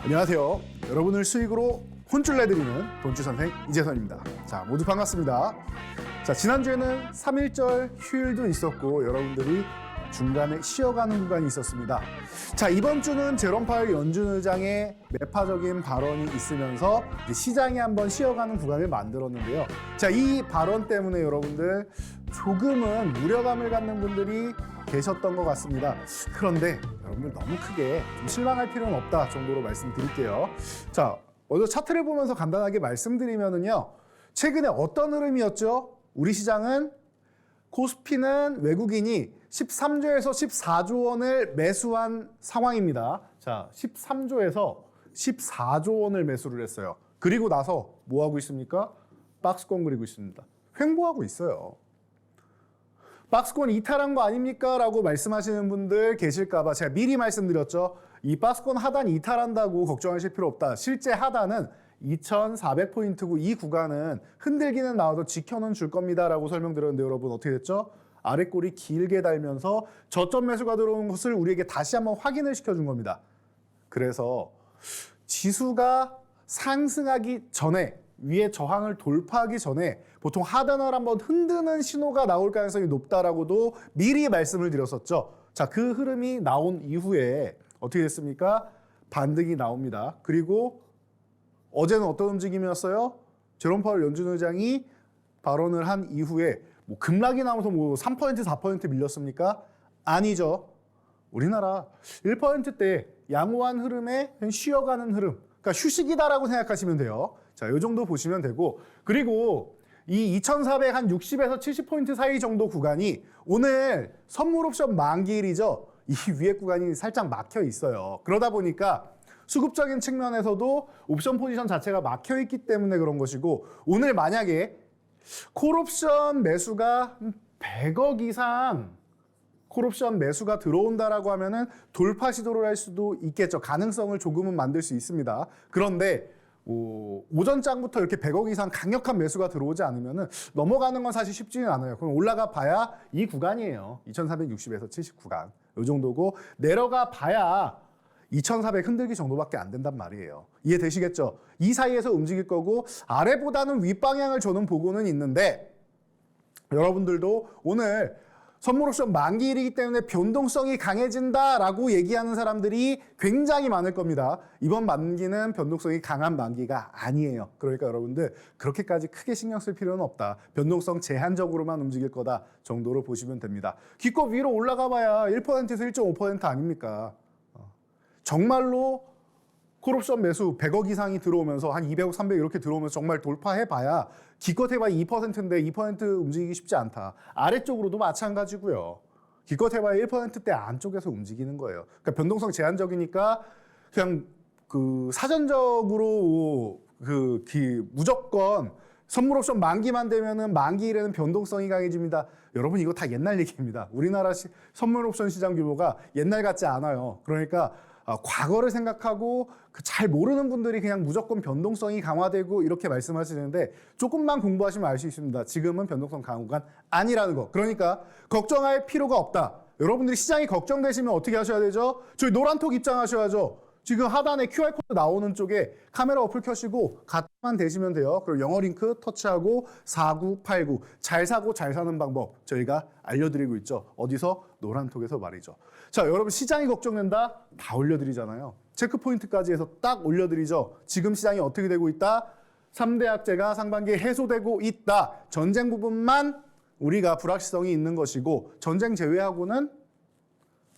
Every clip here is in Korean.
안녕하세요. 여러분을 수익으로 혼쭐 내드리는 돈주 선생 이재선입니다. 자, 모두 반갑습니다. 자, 지난주에는 3.1절 휴일도 있었고 여러분들이 중간에 쉬어가는 구간이 있었습니다. 자, 이번 주는 제롬 파웰 연준 의장의 매파적인 발언이 있으면서 시장이 한번 쉬어가는 구간을 만들었는데요. 자, 이 발언 때문에 여러분들 조금은 우려감을 갖는 분들이 계셨던 것 같습니다. 그런데 여러분들 너무 크게 좀 실망할 필요는 없다 정도로 말씀드릴게요. 자, 먼저 차트를 보면서 간단하게 말씀드리면은요. 최근에 어떤 흐름이었죠? 우리 시장은 코스피는 외국인이 13조에서 14조 원을 매수한 상황입니다. 자, 13조에서 14조 원을 매수를 했어요. 그리고 나서 뭐 하고 있습니까? 박스권 그리고 있습니다. 횡보하고 있어요. 박스권 이탈한 거 아닙니까? 라고 말씀하시는 분들 계실까 봐 제가 미리 말씀드렸죠. 이 박스권 하단 이탈한다고 걱정하실 필요 없다. 실제 하단은 2,400포인트고 이 구간은 흔들기는 나와도 지켜는 줄 겁니다. 라고 설명드렸는데 여러분 어떻게 됐죠? 아랫골이 길게 달면서 저점 매수가 들어온 것을 우리에게 다시 한번 확인을 시켜준 겁니다. 그래서 지수가 상승하기 전에 위에 저항을 돌파하기 전에 보통 하단을 한번 흔드는 신호가 나올 가능성이 높다라고도 미리 말씀을 드렸었죠. 자, 그 흐름이 나온 이후에 어떻게 됐습니까? 반등이 나옵니다. 그리고 어제는 어떤 움직임이었어요? 제롬 파웰 연준 의장이 발언을 한 이후에 뭐 급락이 나오면서 뭐 3%, 4% 밀렸습니까? 아니죠. 우리나라 1%대 양호한 흐름에 쉬어가는 흐름. 그러니까 휴식이다라고 생각하시면 돼요. 자, 이 정도 보시면 되고, 그리고 이 2,400 한 60에서 70포인트 사이 정도 구간이 오늘 선물 옵션 만기일이죠. 이 위에 구간이 살짝 막혀 있어요. 그러다 보니까 수급적인 측면에서도 옵션 포지션 자체가 막혀 있기 때문에 그런 것이고, 오늘 만약에 콜옵션 매수가 100억 이상 콜옵션 매수가 들어온다라고 하면은 돌파 시도를 할 수도 있겠죠. 가능성을 조금은 만들 수 있습니다. 그런데 오전장부터 이렇게 100억 이상 강력한 매수가 들어오지 않으면은 넘어가는 건 사실 쉽지는 않아요. 그럼 올라가 봐야 이 구간이에요. 2,460에서 70 구간. 이 정도고 내려가 봐야 2,400 흔들기 정도밖에 안 된단 말이에요. 이해되시겠죠? 이 사이에서 움직일 거고 아래보다는 윗방향을 저는 보고는 있는데 여러분들도 오늘 선물 옵션 만기일이기 때문에 변동성이 강해진다라고 얘기하는 사람들이 굉장히 많을 겁니다. 이번 만기는 변동성이 강한 만기가 아니에요. 그러니까 여러분들 그렇게까지 크게 신경 쓸 필요는 없다. 변동성 제한적으로만 움직일 거다 정도로 보시면 됩니다. 기껏 위로 올라가 봐야 1%에서 1.5% 아닙니까? 정말로 콜옵션 매수 100억 이상이 들어오면서 한 200억, 300억 이렇게 들어오면서 정말 돌파해봐야 기껏 해봐야 2%인데 2% 움직이기 쉽지 않다. 아래쪽으로도 마찬가지고요. 기껏 해봐야 1%대 안쪽에서 움직이는 거예요. 그러니까 변동성 제한적이니까 그냥 사전적으로 무조건 선물 옵션 만기만 되면은 만기일에는 변동성이 강해집니다. 여러분 이거 다 옛날 얘기입니다. 우리나라 선물 옵션 시장 규모가 옛날 같지 않아요. 그러니까 과거를 생각하고 잘 모르는 분들이 그냥 무조건 변동성이 강화되고 이렇게 말씀하시는데 조금만 공부하시면 알 수 있습니다. 지금은 변동성 강한 구간 아니라는 거. 그러니까 걱정할 필요가 없다. 여러분들이 시장이 걱정되시면 어떻게 하셔야 되죠? 저희 노란톡 입장하셔야죠. 지금 하단에 QR코드 나오는 쪽에 카메라 어플 켜시고 갓만 대시면 돼요. 그리고 영어 링크 터치하고 4989 잘 사고 잘 사는 방법 저희가 알려드리고 있죠. 어디서? 노란톡에서 말이죠. 자, 여러분 시장이 걱정된다? 다 올려드리잖아요. 체크포인트까지 해서 딱 올려드리죠. 지금 시장이 어떻게 되고 있다? 3대 악재가 상반기에 해소되고 있다. 전쟁 부분만 우리가 불확실성이 있는 것이고 전쟁 제외하고는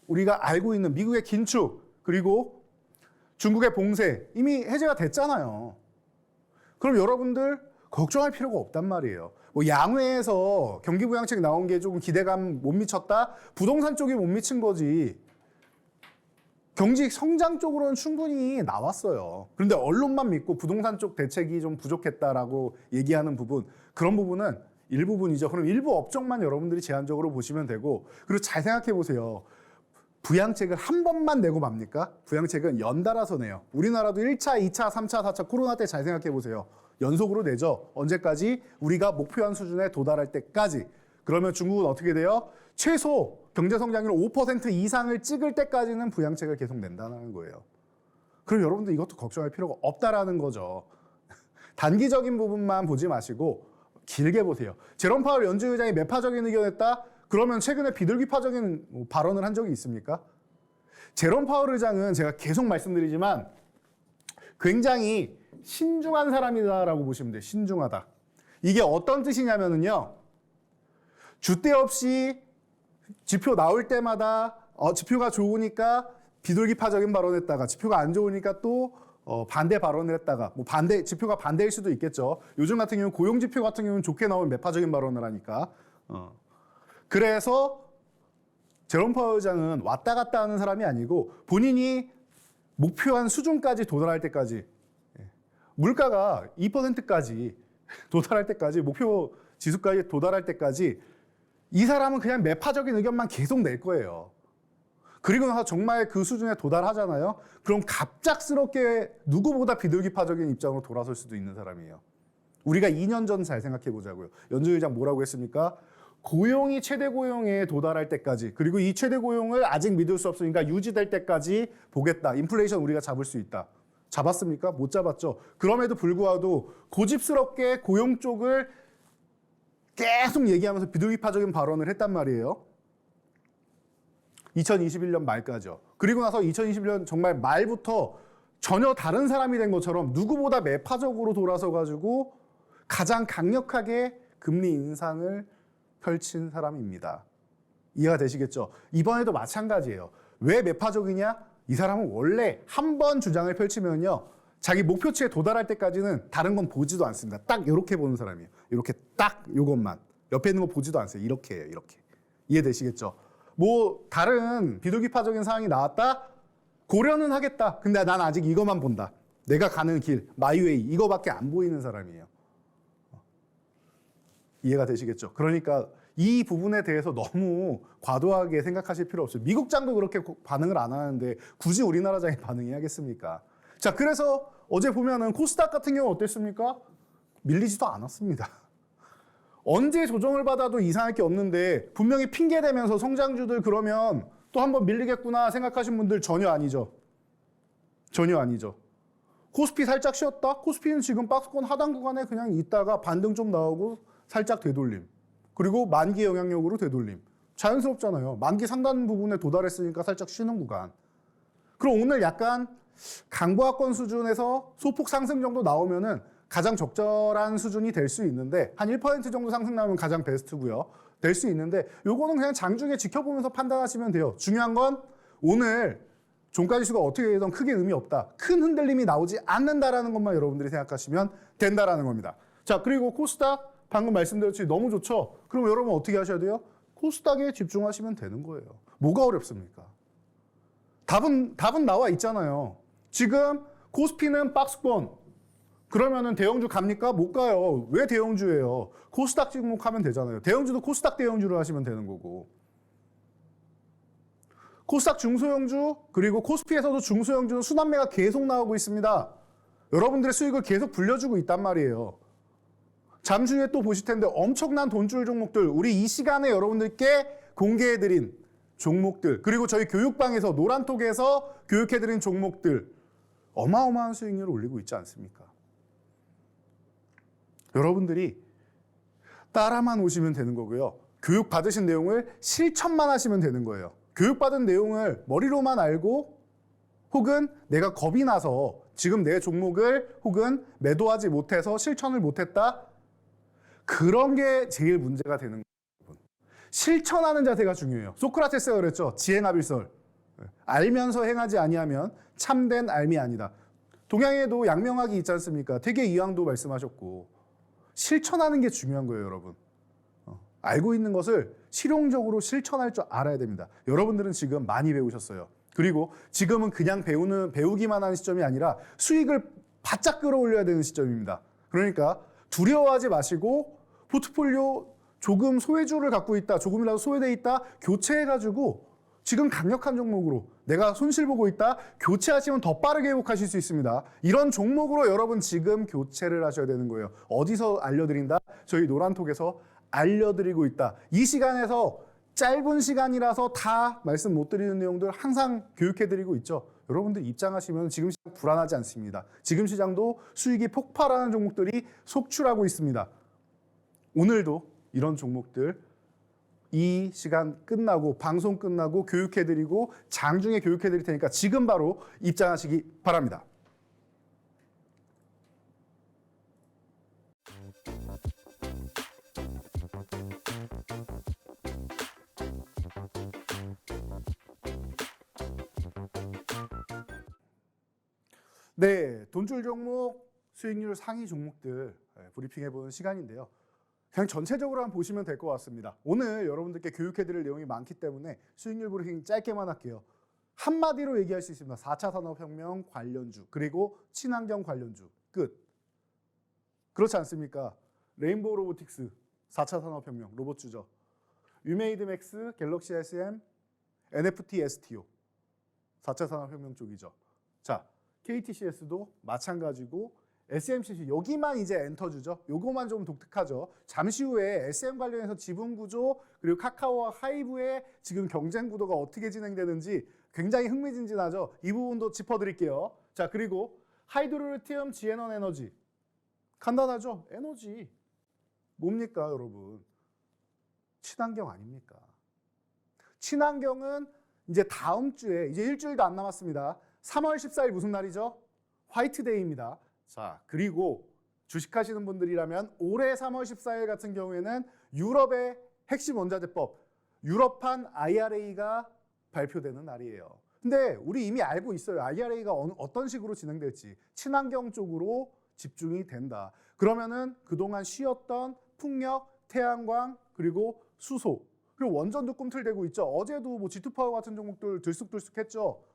우리가 알고 있는 미국의 긴축 그리고 중국의 봉쇄 이미 해제가 됐잖아요. 그럼 여러분들 걱정할 필요가 없단 말이에요. 뭐 양회에서 경기부양책 나온 게 조금 기대감 못 미쳤다? 부동산 쪽이 못 미친 거지. 경제 성장 쪽으로는 충분히 나왔어요. 그런데 언론만 믿고 부동산 쪽 대책이 좀 부족했다라고 얘기하는 부분, 그런 부분은 일부분이죠. 그럼 일부 업종만 여러분들이 제한적으로 보시면 되고, 그리고 잘 생각해 보세요. 부양책을 한 번만 내고 맙니까? 부양책은 연달아서 내요. 우리나라도 1차, 2차, 3차, 4차 코로나 때 잘 생각해 보세요. 연속으로 내죠. 언제까지? 우리가 목표한 수준에 도달할 때까지. 그러면 중국은 어떻게 돼요? 최소 경제 성장률 5% 이상을 찍을 때까지는 부양책을 계속 낸다는 거예요. 그럼 여러분들 이것도 걱정할 필요가 없다라는 거죠. 단기적인 부분만 보지 마시고 길게 보세요. 제롬 파월 연준 의장이 매파적인 의견했다? 그러면 최근에 비둘기파적인 발언을 한 적이 있습니까? 제롬 파월 의장은 제가 계속 말씀드리지만 굉장히 신중한 사람이다라고 보시면 돼요. 신중하다. 이게 어떤 뜻이냐면요. 줏대 없이 지표 나올 때마다 지표가 좋으니까 비둘기파적인 발언했다가 지표가 안 좋으니까 또 반대 발언을 했다가 뭐 지표가 반대일 수도 있겠죠. 요즘 같은 경우는 고용 지표 같은 경우는 좋게 나오면 매파적인 발언을 하니까. 그래서 제롬 파월 의장은 왔다 갔다 하는 사람이 아니고 본인이 목표한 수준까지 도달할 때까지 물가가 2%까지 도달할 때까지 목표 지수까지 도달할 때까지 이 사람은 그냥 매파적인 의견만 계속 낼 거예요. 그리고 나서 정말 그 수준에 도달하잖아요. 그럼 갑작스럽게 누구보다 비둘기파적인 입장으로 돌아설 수도 있는 사람이에요. 우리가 2년 전 잘 생각해 보자고요. 연준 의장 뭐라고 했습니까? 고용이 최대 고용에 도달할 때까지, 그리고 이 최대 고용을 아직 믿을 수 없으니까 유지될 때까지 보겠다. 인플레이션 우리가 잡을 수 있다. 잡았습니까? 못 잡았죠. 그럼에도 불구하고 고집스럽게 고용 쪽을 계속 얘기하면서 비둘기파적인 발언을 했단 말이에요. 2021년 말까지요. 그리고 나서 2021년 정말 말부터 전혀 다른 사람이 된 것처럼 누구보다 매파적으로 돌아서 가지고 가장 강력하게 금리 인상을 펼친 사람입니다. 이해가 되시겠죠? 이번에도 마찬가지예요. 왜 매파적이냐? 이 사람은 원래 한 번 주장을 펼치면요. 자기 목표치에 도달할 때까지는 다른 건 보지도 않습니다. 딱 이렇게 보는 사람이에요. 이렇게 딱 이것만. 옆에 있는 거 보지도 않으세요. 이렇게 해요. 이렇게. 이해되시겠죠? 뭐 다른 비둘기파적인 상황이 나왔다? 고려는 하겠다. 근데 난 아직 이것만 본다. 내가 가는 길, 마이웨이 이거밖에 안 보이는 사람이에요. 이해가 되시겠죠? 그러니까 이 부분에 대해서 너무 과도하게 생각하실 필요 없어요. 미국장도 그렇게 반응을 안 하는데 굳이 우리나라장이 반응해야겠습니까? 자, 그래서 어제 보면은 코스닥 같은 경우 어땠습니까? 밀리지도 않았습니다. 언제 조정을 받아도 이상할 게 없는데 분명히 핑계대면서 성장주들 그러면 또 한번 밀리겠구나 생각하신 분들 전혀 아니죠. 전혀 아니죠. 코스피 살짝 쉬었다? 코스피는 지금 박스권 하단 구간에 그냥 있다가 반등 좀 나오고 살짝 되돌림. 그리고 만기 영향력으로 되돌림. 자연스럽잖아요. 만기 상단 부분에 도달했으니까 살짝 쉬는 구간. 그럼 오늘 약간 강보합권 수준에서 소폭 상승 정도 나오면은 가장 적절한 수준이 될 수 있는데 한 1% 정도 상승 나오면 가장 베스트고요. 될 수 있는데 요거는 그냥 장중에 지켜보면서 판단하시면 돼요. 중요한 건 오늘 종가지수가 어떻게 되든 크게 의미 없다. 큰 흔들림이 나오지 않는다라는 것만 여러분들이 생각하시면 된다라는 겁니다. 자, 그리고 코스닥 방금 말씀드렸듯이 너무 좋죠. 그럼 여러분 어떻게 하셔야 돼요? 코스닥에 집중하시면 되는 거예요. 뭐가 어렵습니까? 답은 나와 있잖아요. 지금 코스피는 박스권. 그러면은 대형주 갑니까? 못 가요. 왜 대형주예요? 코스닥 지목하면 되잖아요. 대형주도 코스닥 대형주를 하시면 되는 거고. 코스닥 중소형주 그리고 코스피에서도 중소형주는 순환매가 계속 나오고 있습니다. 여러분들의 수익을 계속 불려주고 있단 말이에요. 잠시 후에 또 보실 텐데 엄청난 돈줄 종목들, 우리 이 시간에 여러분들께 공개해드린 종목들, 그리고 저희 교육방에서 노란톡에서 교육해드린 종목들 어마어마한 수익률을 올리고 있지 않습니까? 여러분들이 따라만 오시면 되는 거고요. 교육받으신 내용을 실천만 하시면 되는 거예요. 교육받은 내용을 머리로만 알고 혹은 내가 겁이 나서 지금 내 종목을 혹은 매도하지 못해서 실천을 못했다? 그런 게 제일 문제가 되는 거예요. 실천하는 자세가 중요해요. 소크라테스가 그랬죠. 지행합일설. 알면서 행하지 아니하면 참된 알미 아니다. 동양에도 양명학이 있지 않습니까? 태계 이황도 말씀하셨고 실천하는 게 중요한 거예요, 여러분. 알고 있는 것을 실용적으로 실천할 줄 알아야 됩니다. 여러분들은 지금 많이 배우셨어요. 그리고 지금은 그냥 배우기만 하는 시점이 아니라 수익을 바짝 끌어올려야 되는 시점입니다. 그러니까 두려워하지 마시고 포트폴리오 조금 소외주를 갖고 있다, 조금이라도 소외돼 있다, 교체해가지고 지금 강력한 종목으로 내가 손실 보고 있다, 교체하시면 더 빠르게 회복하실 수 있습니다. 이런 종목으로 여러분 지금 교체를 하셔야 되는 거예요. 어디서 알려드린다? 저희 노란톡에서 알려드리고 있다. 이 시간에서 짧은 시간이라서 다 말씀 못 드리는 내용들 항상 교육해드리고 있죠. 여러분들 입장하시면 지금 시장 불안하지 않습니다. 지금 시장도 수익이 폭발하는 종목들이 속출하고 있습니다. 오늘도 이런 종목들 이 시간 끝나고 방송 끝나고 교육해드리고 장중에 교육해드릴 테니까 지금 바로 입장하시기 바랍니다. 네, 돈줄 종목, 수익률 상위 종목들 브리핑해보는 시간인데요. 그냥 전체적으로 한번 보시면 될 것 같습니다. 오늘 여러분들께 교육해드릴 내용이 많기 때문에 수익률 브리핑 짧게만 할게요. 한마디로 얘기할 수 있습니다. 4차 산업혁명 관련주, 그리고 친환경 관련주, 끝. 그렇지 않습니까? 레인보우 로보틱스, 4차 산업혁명, 로봇주죠. 유메이드맥스, 갤럭시 SM, NFT, STO, 4차 산업혁명 쪽이죠. 자, KTCS도 마찬가지고 SMCC 여기만 이제 엔터주죠. 요거만 좀 독특하죠. 잠시 후에 SM 관련해서 지분 구조 그리고 카카오와 하이브의 지금 경쟁 구도가 어떻게 진행되는지 굉장히 흥미진진하죠. 이 부분도 짚어드릴게요. 자, 그리고 하이드로리튬 지에넌 에너지 간단하죠. 에너지 뭡니까 여러분? 친환경 아닙니까? 친환경은 이제 다음 주에 이제 일주일도 안 남았습니다. 3월 14일 무슨 날이죠? 화이트데이입니다. 자, 그리고 주식하시는 분들이라면 올해 3월 14일 같은 경우에는 유럽의 핵심 원자재법, 유럽판 IRA가 발표되는 날이에요. 근데 우리 이미 알고 있어요. IRA가 어떤 식으로 진행될지. 친환경 쪽으로 집중이 된다. 그러면은 그동안 쉬었던 풍력, 태양광, 그리고 수소, 그리고 원전도 꿈틀대고 있죠. 어제도 뭐 G2파워 같은 종목들 들쑥들쑥했죠.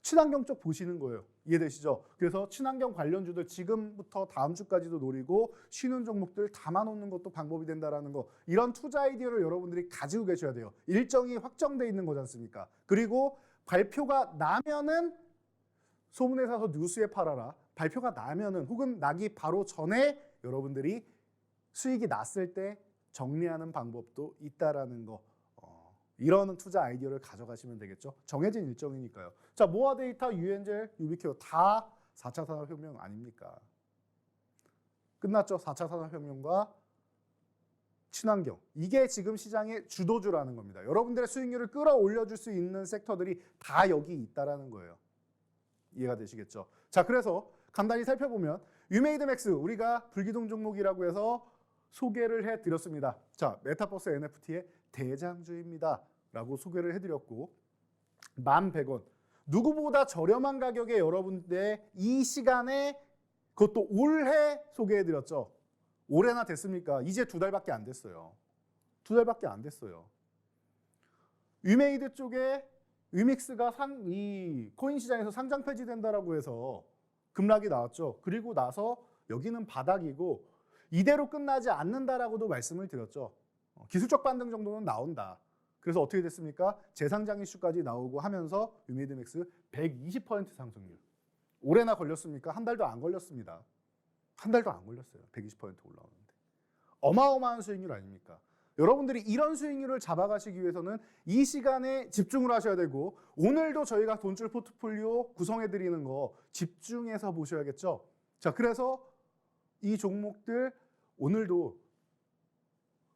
친환경 쪽 보시는 거예요. 이해되시죠? 그래서 친환경 관련주들 지금부터 다음 주까지도 노리고 쉬는 종목들 담아놓는 것도 방법이 된다라는 거. 이런 투자 아이디어를 여러분들이 가지고 계셔야 돼요. 일정이 확정돼 있는 거지 않습니까? 그리고 발표가 나면은 소문에 사서 뉴스에 팔아라. 발표가 나면은 혹은 나기 바로 전에 여러분들이 수익이 났을 때 정리하는 방법도 있다라는 거. 이런 투자 아이디어를 가져가시면 되겠죠. 정해진 일정이니까요. 자, 모아데이터, 유엔젤, 유비케어 다 4차 산업혁명 아닙니까? 끝났죠. 4차 산업혁명과 친환경. 이게 지금 시장의 주도주라는 겁니다. 여러분들의 수익률을 끌어올려줄 수 있는 섹터들이 다 여기 있다라는 거예요. 이해가 되시겠죠? 자, 그래서 간단히 살펴보면 유메이드맥스 우리가 불기둥 종목이라고 해서 소개를 해드렸습니다. 자, 메타버스 NFT의 대장주입니다 라고 소개를 해드렸고 11,100원 누구보다 저렴한 가격에 여러분들 이 시간에 그것도 올해 소개해드렸죠. 올해나 됐습니까? 이제 2달밖에 안 됐어요. 2달밖에 안 됐어요. 유메이드 쪽에 위믹스가 이 코인 시장에서 상장 폐지된다라고 해서 급락이 나왔죠. 그리고 나서 여기는 바닥이고 이대로 끝나지 않는다라고도 말씀을 드렸죠. 기술적 반등 정도는 나온다. 그래서 어떻게 됐습니까? 재상장 이슈까지 나오고 하면서 유메이드맥스 120% 상승률. 올해나 걸렸습니까? 한 달도 안 걸렸습니다. 한 달도 안 걸렸어요. 120% 올라오는데. 어마어마한 수익률 아닙니까? 여러분들이 이런 수익률을 잡아가시기 위해서는 이 시간에 집중을 하셔야 되고 오늘도 저희가 돈줄 포트폴리오 구성해드리는 거 집중해서 보셔야겠죠. 자, 그래서 이 종목들 오늘도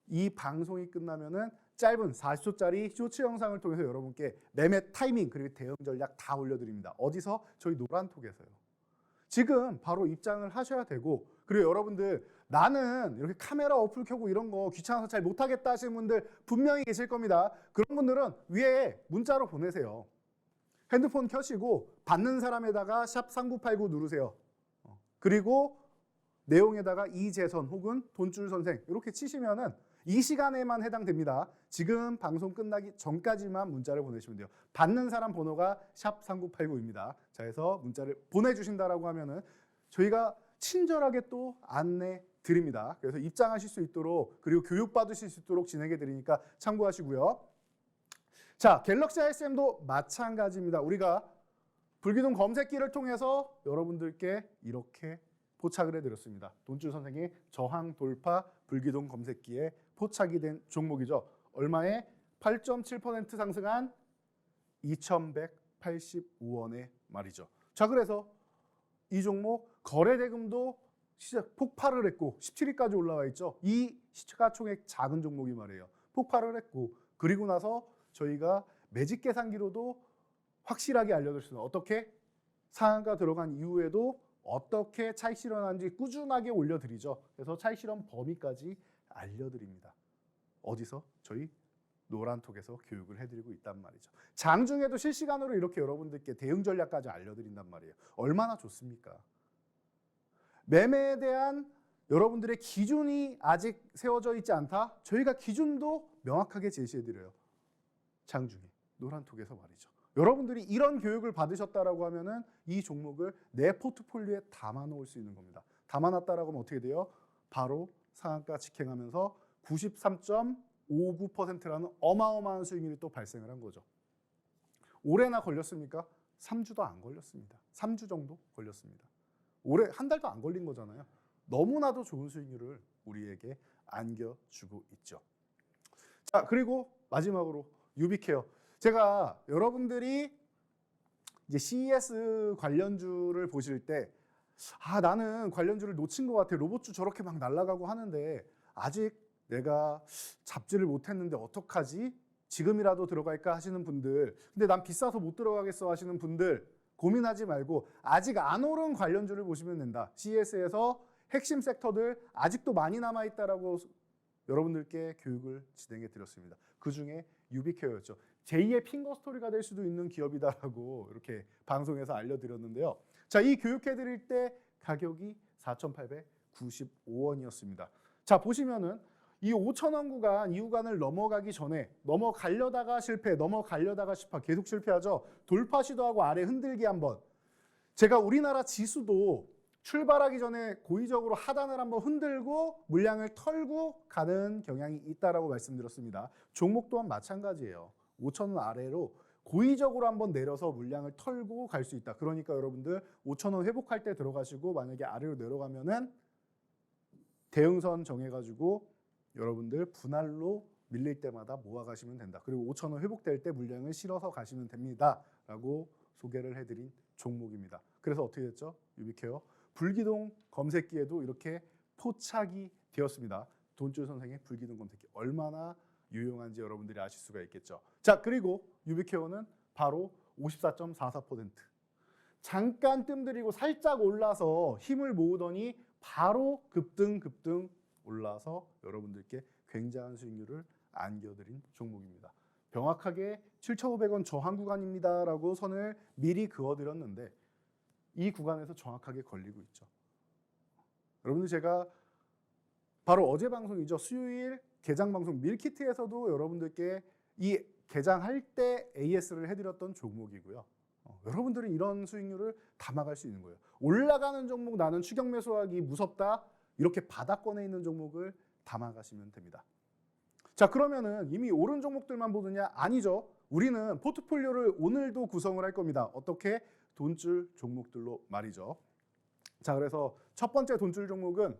이 방송이 끝나면은 짧은 40초짜리 쇼츠 영상을 통해서 여러분께 매매 타이밍 그리고 대응 전략 다 올려드립니다. 어디서? 저희 노란톡에서요. 지금 바로 입장을 하셔야 되고 그리고 여러분들 나는 이렇게 카메라 어플 켜고 이런 거 귀찮아서 잘 못하겠다 하시는 분들 분명히 계실 겁니다. 그런 분들은 위에 문자로 보내세요. 핸드폰 켜시고 받는 사람에다가 샵 3989 누르세요. 그리고 내용에다가 이재선 혹은 돈줄 선생 이렇게 치시면은 이 시간에만 해당됩니다. 지금 방송 끝나기 전까지만 문자를 보내시면 돼요. 받는 사람 번호가 샵 3989입니다. 자, 해서 문자를 보내주신다라고 하면은 저희가 친절하게 또 안내 드립니다. 그래서 입장하실 수 있도록 그리고 교육받으실 수 있도록 진행해 드리니까 참고하시고요. 자, 갤럭시 SM도 마찬가지입니다. 우리가 불기둥 검색기를 통해서 여러분들께 이렇게 포착을 해드렸습니다. 돈줄 선생의 저항 돌파 불기둥 검색기에 포착이 된 종목이죠. 얼마에? 8.7% 상승한 2,100 185원에 말이죠. 자, 그래서 이 종목 거래대금도 시작 폭발을 했고 17위까지 올라와 있죠. 이 시가총액 작은 종목이 말이에요. 폭발을 했고 그리고 나서 저희가 매직 계산기로도 확실하게 알려드릴 수 있는 어떻게 상한가 들어간 이후에도 어떻게 차익 실현하는지 꾸준하게 올려드리죠. 그래서 차익 실현 범위까지 알려드립니다. 어디서? 저희 노란톡에서 교육을 해드리고 있단 말이죠. 장중에도 실시간으로 이렇게 여러분들께 대응 전략까지 알려드린단 말이에요. 얼마나 좋습니까? 매매에 대한 여러분들의 기준이 아직 세워져 있지 않다? 저희가 기준도 명확하게 제시해드려요. 장중에 노란톡에서 말이죠. 여러분들이 이런 교육을 받으셨다라고 하면은 이 종목을 내 포트폴리오에 담아 놓을 수 있는 겁니다. 담아 놨다라고 하면 어떻게 돼요? 바로 상한가 직행하면서 93.59%라는 어마어마한 수익률이 또 발생을 한 거죠. 올해나 걸렸습니까? 3주도 안 걸렸습니다. 3주 정도 걸렸습니다. 올해 한 달도 안 걸린 거잖아요. 너무나도 좋은 수익률을 우리에게 안겨주고 있죠. 자, 그리고 마지막으로 유비케어. 제가 여러분들이 이제 CES 관련주를 보실 때 나는 관련주를 놓친 것 같아. 로봇주 저렇게 막 날아가고 하는데 아직 내가 잡지를 못했는데 어떡하지? 지금이라도 들어갈까 하시는 분들, 근데 난 비싸서 못 들어가겠어 하시는 분들 고민하지 말고 아직 안 오른 관련주를 보시면 된다. CES에서 핵심 섹터들 아직도 많이 남아있다라고 여러분들께 교육을 진행해 드렸습니다. 그중에 유비케어였죠. 제2의 핑거 스토리가 될 수도 있는 기업이다라고 이렇게 방송에서 알려드렸는데요. 자, 이 교육해 드릴 때 가격이 4,895원이었습니다. 자, 보시면은 이 5,000원 구간, 이 구간을 넘어가기 전에 넘어가려다가 실패, 넘어가려다가 계속 실패하죠. 돌파 시도하고 아래 흔들기 한번. 제가 우리나라 지수도 출발하기 전에 고의적으로 하단을 한번 흔들고 물량을 털고 가는 경향이 있다라고 말씀드렸습니다. 종목 또한 마찬가지예요. 5,000원 아래로 고의적으로 한번 내려서 물량을 털고 갈 수 있다. 그러니까 여러분들 5,000원 회복할 때 들어가시고 만약에 아래로 내려가면은 대응선 정해가지고 여러분들 분할로 밀릴 때마다 모아가시면 된다. 그리고 5,000원 회복될 때 물량을 실어서 가시면 됩니다. 라고 소개를 해드린 종목입니다. 그래서 어떻게 됐죠? 유비케어. 불기둥 검색기에도 이렇게 포착이 되었습니다. 돈줄 선생의 불기둥 검색기 얼마나 유용한지 여러분들이 아실 수가 있겠죠. 자, 그리고 유비케어는 바로 54.44%. 잠깐 뜸들이고 살짝 올라서 힘을 모으더니 바로 급등 올라서 여러분들께 굉장한 수익률을 안겨드린 종목입니다. 정확하게 7,500원 저항 구간입니다 라고 선을 미리 그어드렸는데 이 구간에서 정확하게 걸리고 있죠. 여러분들 제가 바로 어제 방송이죠. 수요일 개장 방송 밀키트에서도 여러분들께 이 개장할 때 AS를 해드렸던 종목이고요. 여러분들은 이런 수익률을 담아갈 수 있는 거예요. 올라가는 종목 나는 추격 매수하기 무섭다. 이렇게 바닥권에 있는 종목을 담아가시면 됩니다. 자, 그러면은 이미 오른 종목들만 보느냐? 아니죠. 우리는 포트폴리오를 오늘도 구성을 할 겁니다. 어떻게? 돈줄 종목들로 말이죠. 자, 그래서 첫 번째 돈줄 종목은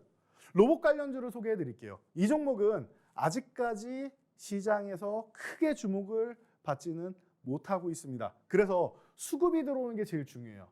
로봇 관련주를 소개해 드릴게요. 이 종목은 아직까지 시장에서 크게 주목을 받지는 못하고 있습니다. 그래서 수급이 들어오는 게 제일 중요해요.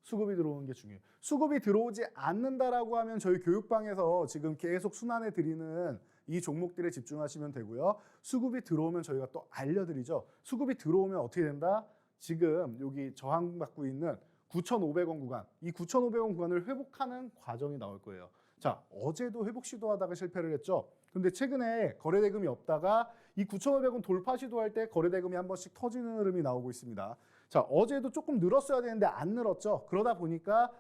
수급이 들어오는 게 중요해요. 수급이 들어오지 않는다라고 하면 저희 교육방에서 지금 계속 순환해 드리는 이 종목들에 집중하시면 되고요. 수급이 들어오면 저희가 또 알려드리죠. 수급이 들어오면 어떻게 된다? 지금 여기 저항받고 있는 9,500원 구간, 이 9,500원 구간을 회복하는 과정이 나올 거예요. 자, 어제도 회복 시도하다가 실패를 했죠. 근데 최근에 거래대금이 없다가 이 9,500원 돌파 시도할 때 거래대금이 한 번씩 터지는 흐름이 나오고 있습니다. 자, 어제도 조금 늘었어야 되는데 안 늘었죠. 그러다 보니까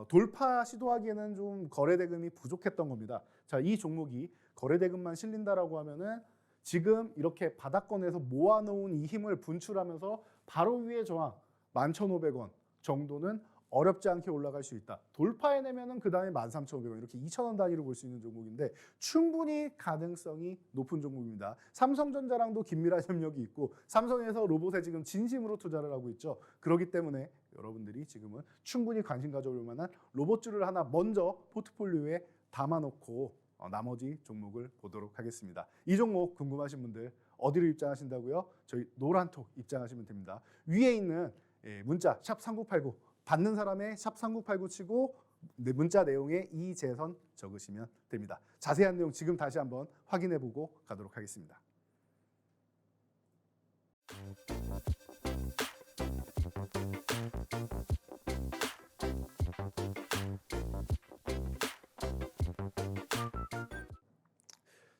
돌파 시도하기에는 좀 거래대금이 부족했던 겁니다. 자, 이 종목이 거래대금만 실린다라고 하면은 지금 이렇게 바닥권에서 모아놓은 이 힘을 분출하면서 바로 위에 저항 11,500원 정도는 어렵지 않게 올라갈 수 있다. 돌파해내면은 그 다음에 13,500원 이렇게 2,000원 단위로 볼 수 있는 종목인데 충분히 가능성이 높은 종목입니다. 삼성전자랑도 긴밀한 협력이 있고 삼성에서 로봇에 지금 진심으로 투자를 하고 있죠. 그렇기 때문에 여러분들이 지금은 충분히 관심 가져볼 만한 로봇주를 하나 먼저 포트폴리오에 담아놓고 나머지 종목을 보도록 하겠습니다. 이 종목 궁금하신 분들 어디로 입장하신다고요? 저희 노란톡 입장하시면 됩니다. 위에 있는 문자 샵 3989 받는 사람의 샵 3989 치고 문자 내용에 이재선 적으시면 됩니다. 자세한 내용 지금 다시 한번 확인해 보고 가도록 하겠습니다.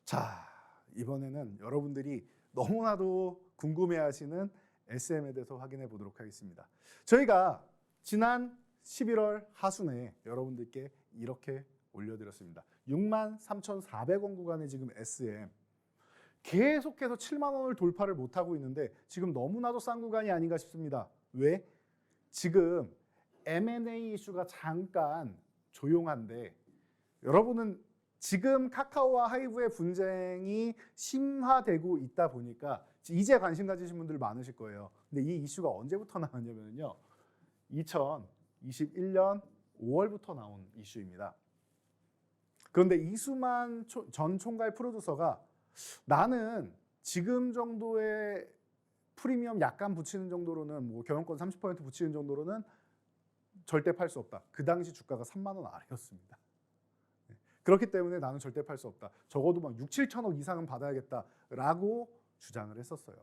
자, 이번에는 여러분들이 너무나도 궁금해하시는 SM에 대해서 확인해 보도록 하겠습니다. 저희가 지난 11월 하순에 여러분들께 이렇게 올려드렸습니다. 63,400원 구간의 지금 SM 계속해서 7만 원을 돌파를 못하고 있는데 지금 너무나도 싼 구간이 아닌가 싶습니다. 왜? 지금 M&A 이슈가 잠깐 조용한데 여러분은 지금 카카오와 하이브의 분쟁이 심화되고 있다 보니까 이제 관심 가지신 분들 많으실 거예요. 근데 이 이슈가 언제부터 나왔냐면요. 2021년 5월부터 나온 이슈입니다. 그런데 이수만 전 총괄 프로듀서가 나는 지금 정도의 프리미엄 약간 붙이는 정도로는 뭐 경영권 30% 붙이는 정도로는 절대 팔 수 없다. 그 당시 주가가 3만 원 아래였습니다. 그렇기 때문에 나는 절대 팔 수 없다. 적어도 막 6, 7천억 이상은 받아야겠다라고 주장을 했었어요.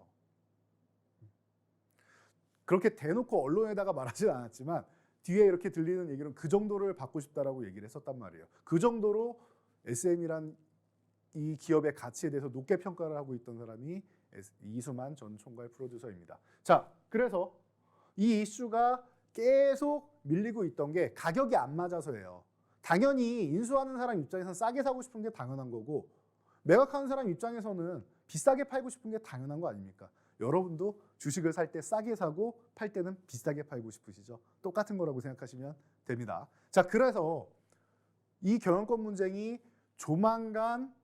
그렇게 대놓고 언론에다가 말하지는 않았지만 뒤에 이렇게 들리는 얘기는 그 정도를 받고 싶다라고 얘기를 했었단 말이에요. 그 정도로 SM이란 이 기업의 가치에 대해서 높게 평가를 하고 있던 사람이 이수만 전 총괄 프로듀서입니다. 자, 그래서 이 이슈가 계속 밀리고 있던 게 가격이 안 맞아서예요. 당연히 인수하는 사람 입장에서는 싸게 사고 싶은 게 당연한 거고 매각하는 사람 입장에서는 비싸게 팔고 싶은 게 당연한 거 아닙니까? 여러분도 주식을 살 때 싸게 사고 팔 때는 비싸게 팔고 싶으시죠? 똑같은 거라고 생각하시면 됩니다. 자, 그래서 이 경영권 분쟁이 조만간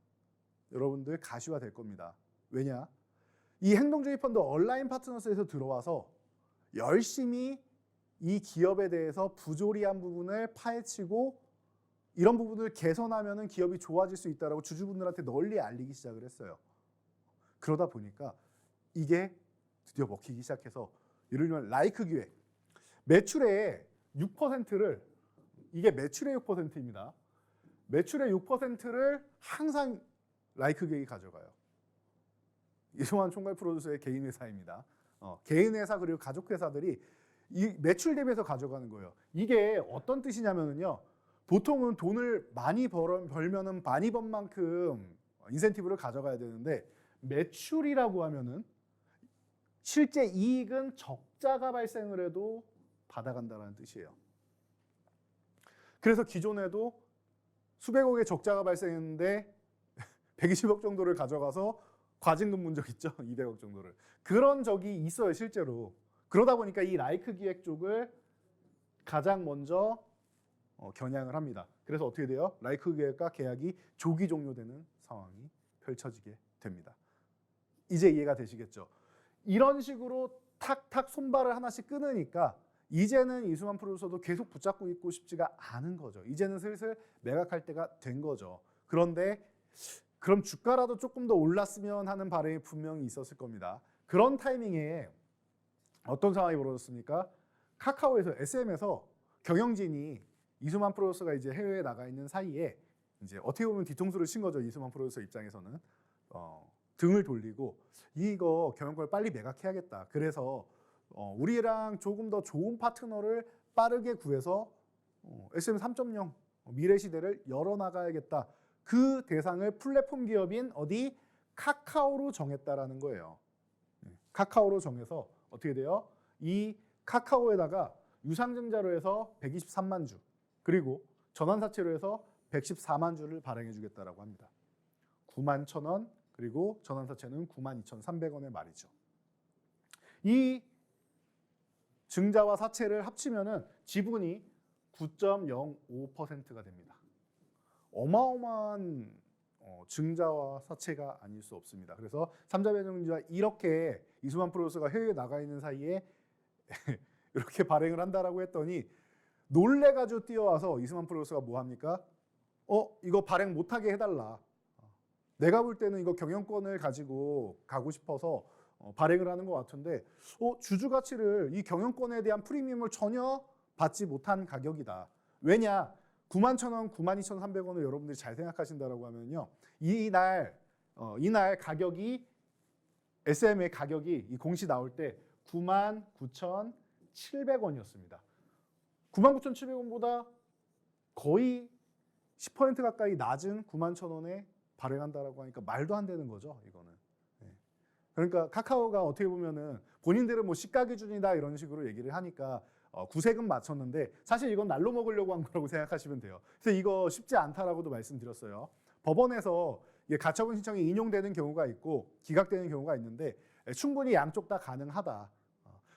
여러분들 가시화될 겁니다. 왜냐? 이 행동주의 펀드 온라인 파트너스에서 들어와서 열심히 이 기업에 대해서 부조리한 부분을 파헤치고 이런 부분을 개선하면 기업이 좋아질 수 있다고 주주분들한테 널리 알리기 시작을 했어요. 그러다 보니까 이게 드디어 먹히기 시작해서 예를 들면 라이크 기획 매출의 6%를 이게 매출의 6%입니다. 매출의 6%를 항상 라이크 기획이 가져가요. 이승환 총괄 프로듀서의 개인 회사입니다. 개인 회사 그리고 가족 회사들이 이 매출 대비해서 가져가는 거예요. 이게 어떤 뜻이냐면요. 보통은 돈을 많이 벌면은 많이 번 만큼 인센티브를 가져가야 되는데 매출이라고 하면은 실제 이익은 적자가 발생을 해도 받아간다는 뜻이에요. 그래서 기존에도 수백억의 적자가 발생했는데 120억 정도를 가져가서 과징금 문 적 있죠. 200억 정도를. 그런 적이 있어요, 실제로. 그러다 보니까 이 라이크 기획 쪽을 가장 먼저 겨냥을 합니다. 그래서 어떻게 돼요? 라이크 기획과 계약이 조기 종료되는 상황이 펼쳐지게 됩니다. 이제 이해가 되시겠죠? 이런 식으로 탁탁 손발을 하나씩 끊으니까 이제는 이수만 프로듀서도 계속 붙잡고 있고 싶지가 않은 거죠. 이제는 슬슬 매각할 때가 된 거죠. 그런데 그럼 주가라도 조금 더 올랐으면 하는 바람이 분명히 있었을 겁니다. 그런 타이밍에 어떤 상황이 벌어졌습니까? 카카오에서 SM에서 경영진이 이수만 프로듀서가 이제 해외에 나가 있는 사이에 이제 어떻게 보면 뒤통수를 친 거죠. 이수만 프로듀서 입장에서는 등을 돌리고 이거 경영권을 빨리 매각해야겠다. 그래서 우리랑 조금 더 좋은 파트너를 빠르게 구해서 SM 3.0 미래 시대를 열어나가야겠다. 그 대상을 플랫폼 기업인 어디 카카오로 정했다라는 거예요. 카카오로 정해서 어떻게 돼요? 이 카카오에다가 유상증자로 해서 123만 주 그리고 전환사채로 해서 114만 주를 발행해 주겠다라고 합니다. 9만 1,000원 그리고 전환사채는 92,300원의 말이죠. 이 증자와 사채를 합치면은 지분이 9.05%가 됩니다. 어마어마한 증자와 사채가 아닐 수 없습니다. 그래서 삼자배정주가 이렇게 이수만 프로듀서가 해외에 나가 있는 사이에 이렇게 발행을 한다라고 했더니 놀래가지고 뛰어와서 이수만 프로듀서가 뭐 합니까? 이거 발행 못하게 해달라. 내가 볼 때는 이거 경영권을 가지고 가고 싶어서 발행을 하는 것 같은데 주주 가치를 이 경영권에 대한 프리미엄을 전혀 받지 못한 가격이다. 왜냐? 91,000원, 92,300원을 여러분들이 잘 생각하신다라고 하면요. 이날 가격이 SM의 가격이 이 공시 나올 때 99,700원이었습니다. 99,700원보다 거의 10% 가까이 낮은 91,000원에 발행한다라고 하니까 말도 안 되는 거죠, 이거는. 그러니까 카카오가 어떻게 보면은 본인들은 뭐 시가 기준이다 이런 식으로 얘기를 하니까 구세금 맞췄는데 사실 이건 날로 먹으려고 한 거라고 생각하시면 돼요. 그래서 이거 쉽지 않다라고도 말씀드렸어요. 법원에서 가처분 신청이 인용되는 경우가 있고 기각되는 경우가 있는데 충분히 양쪽 다 가능하다.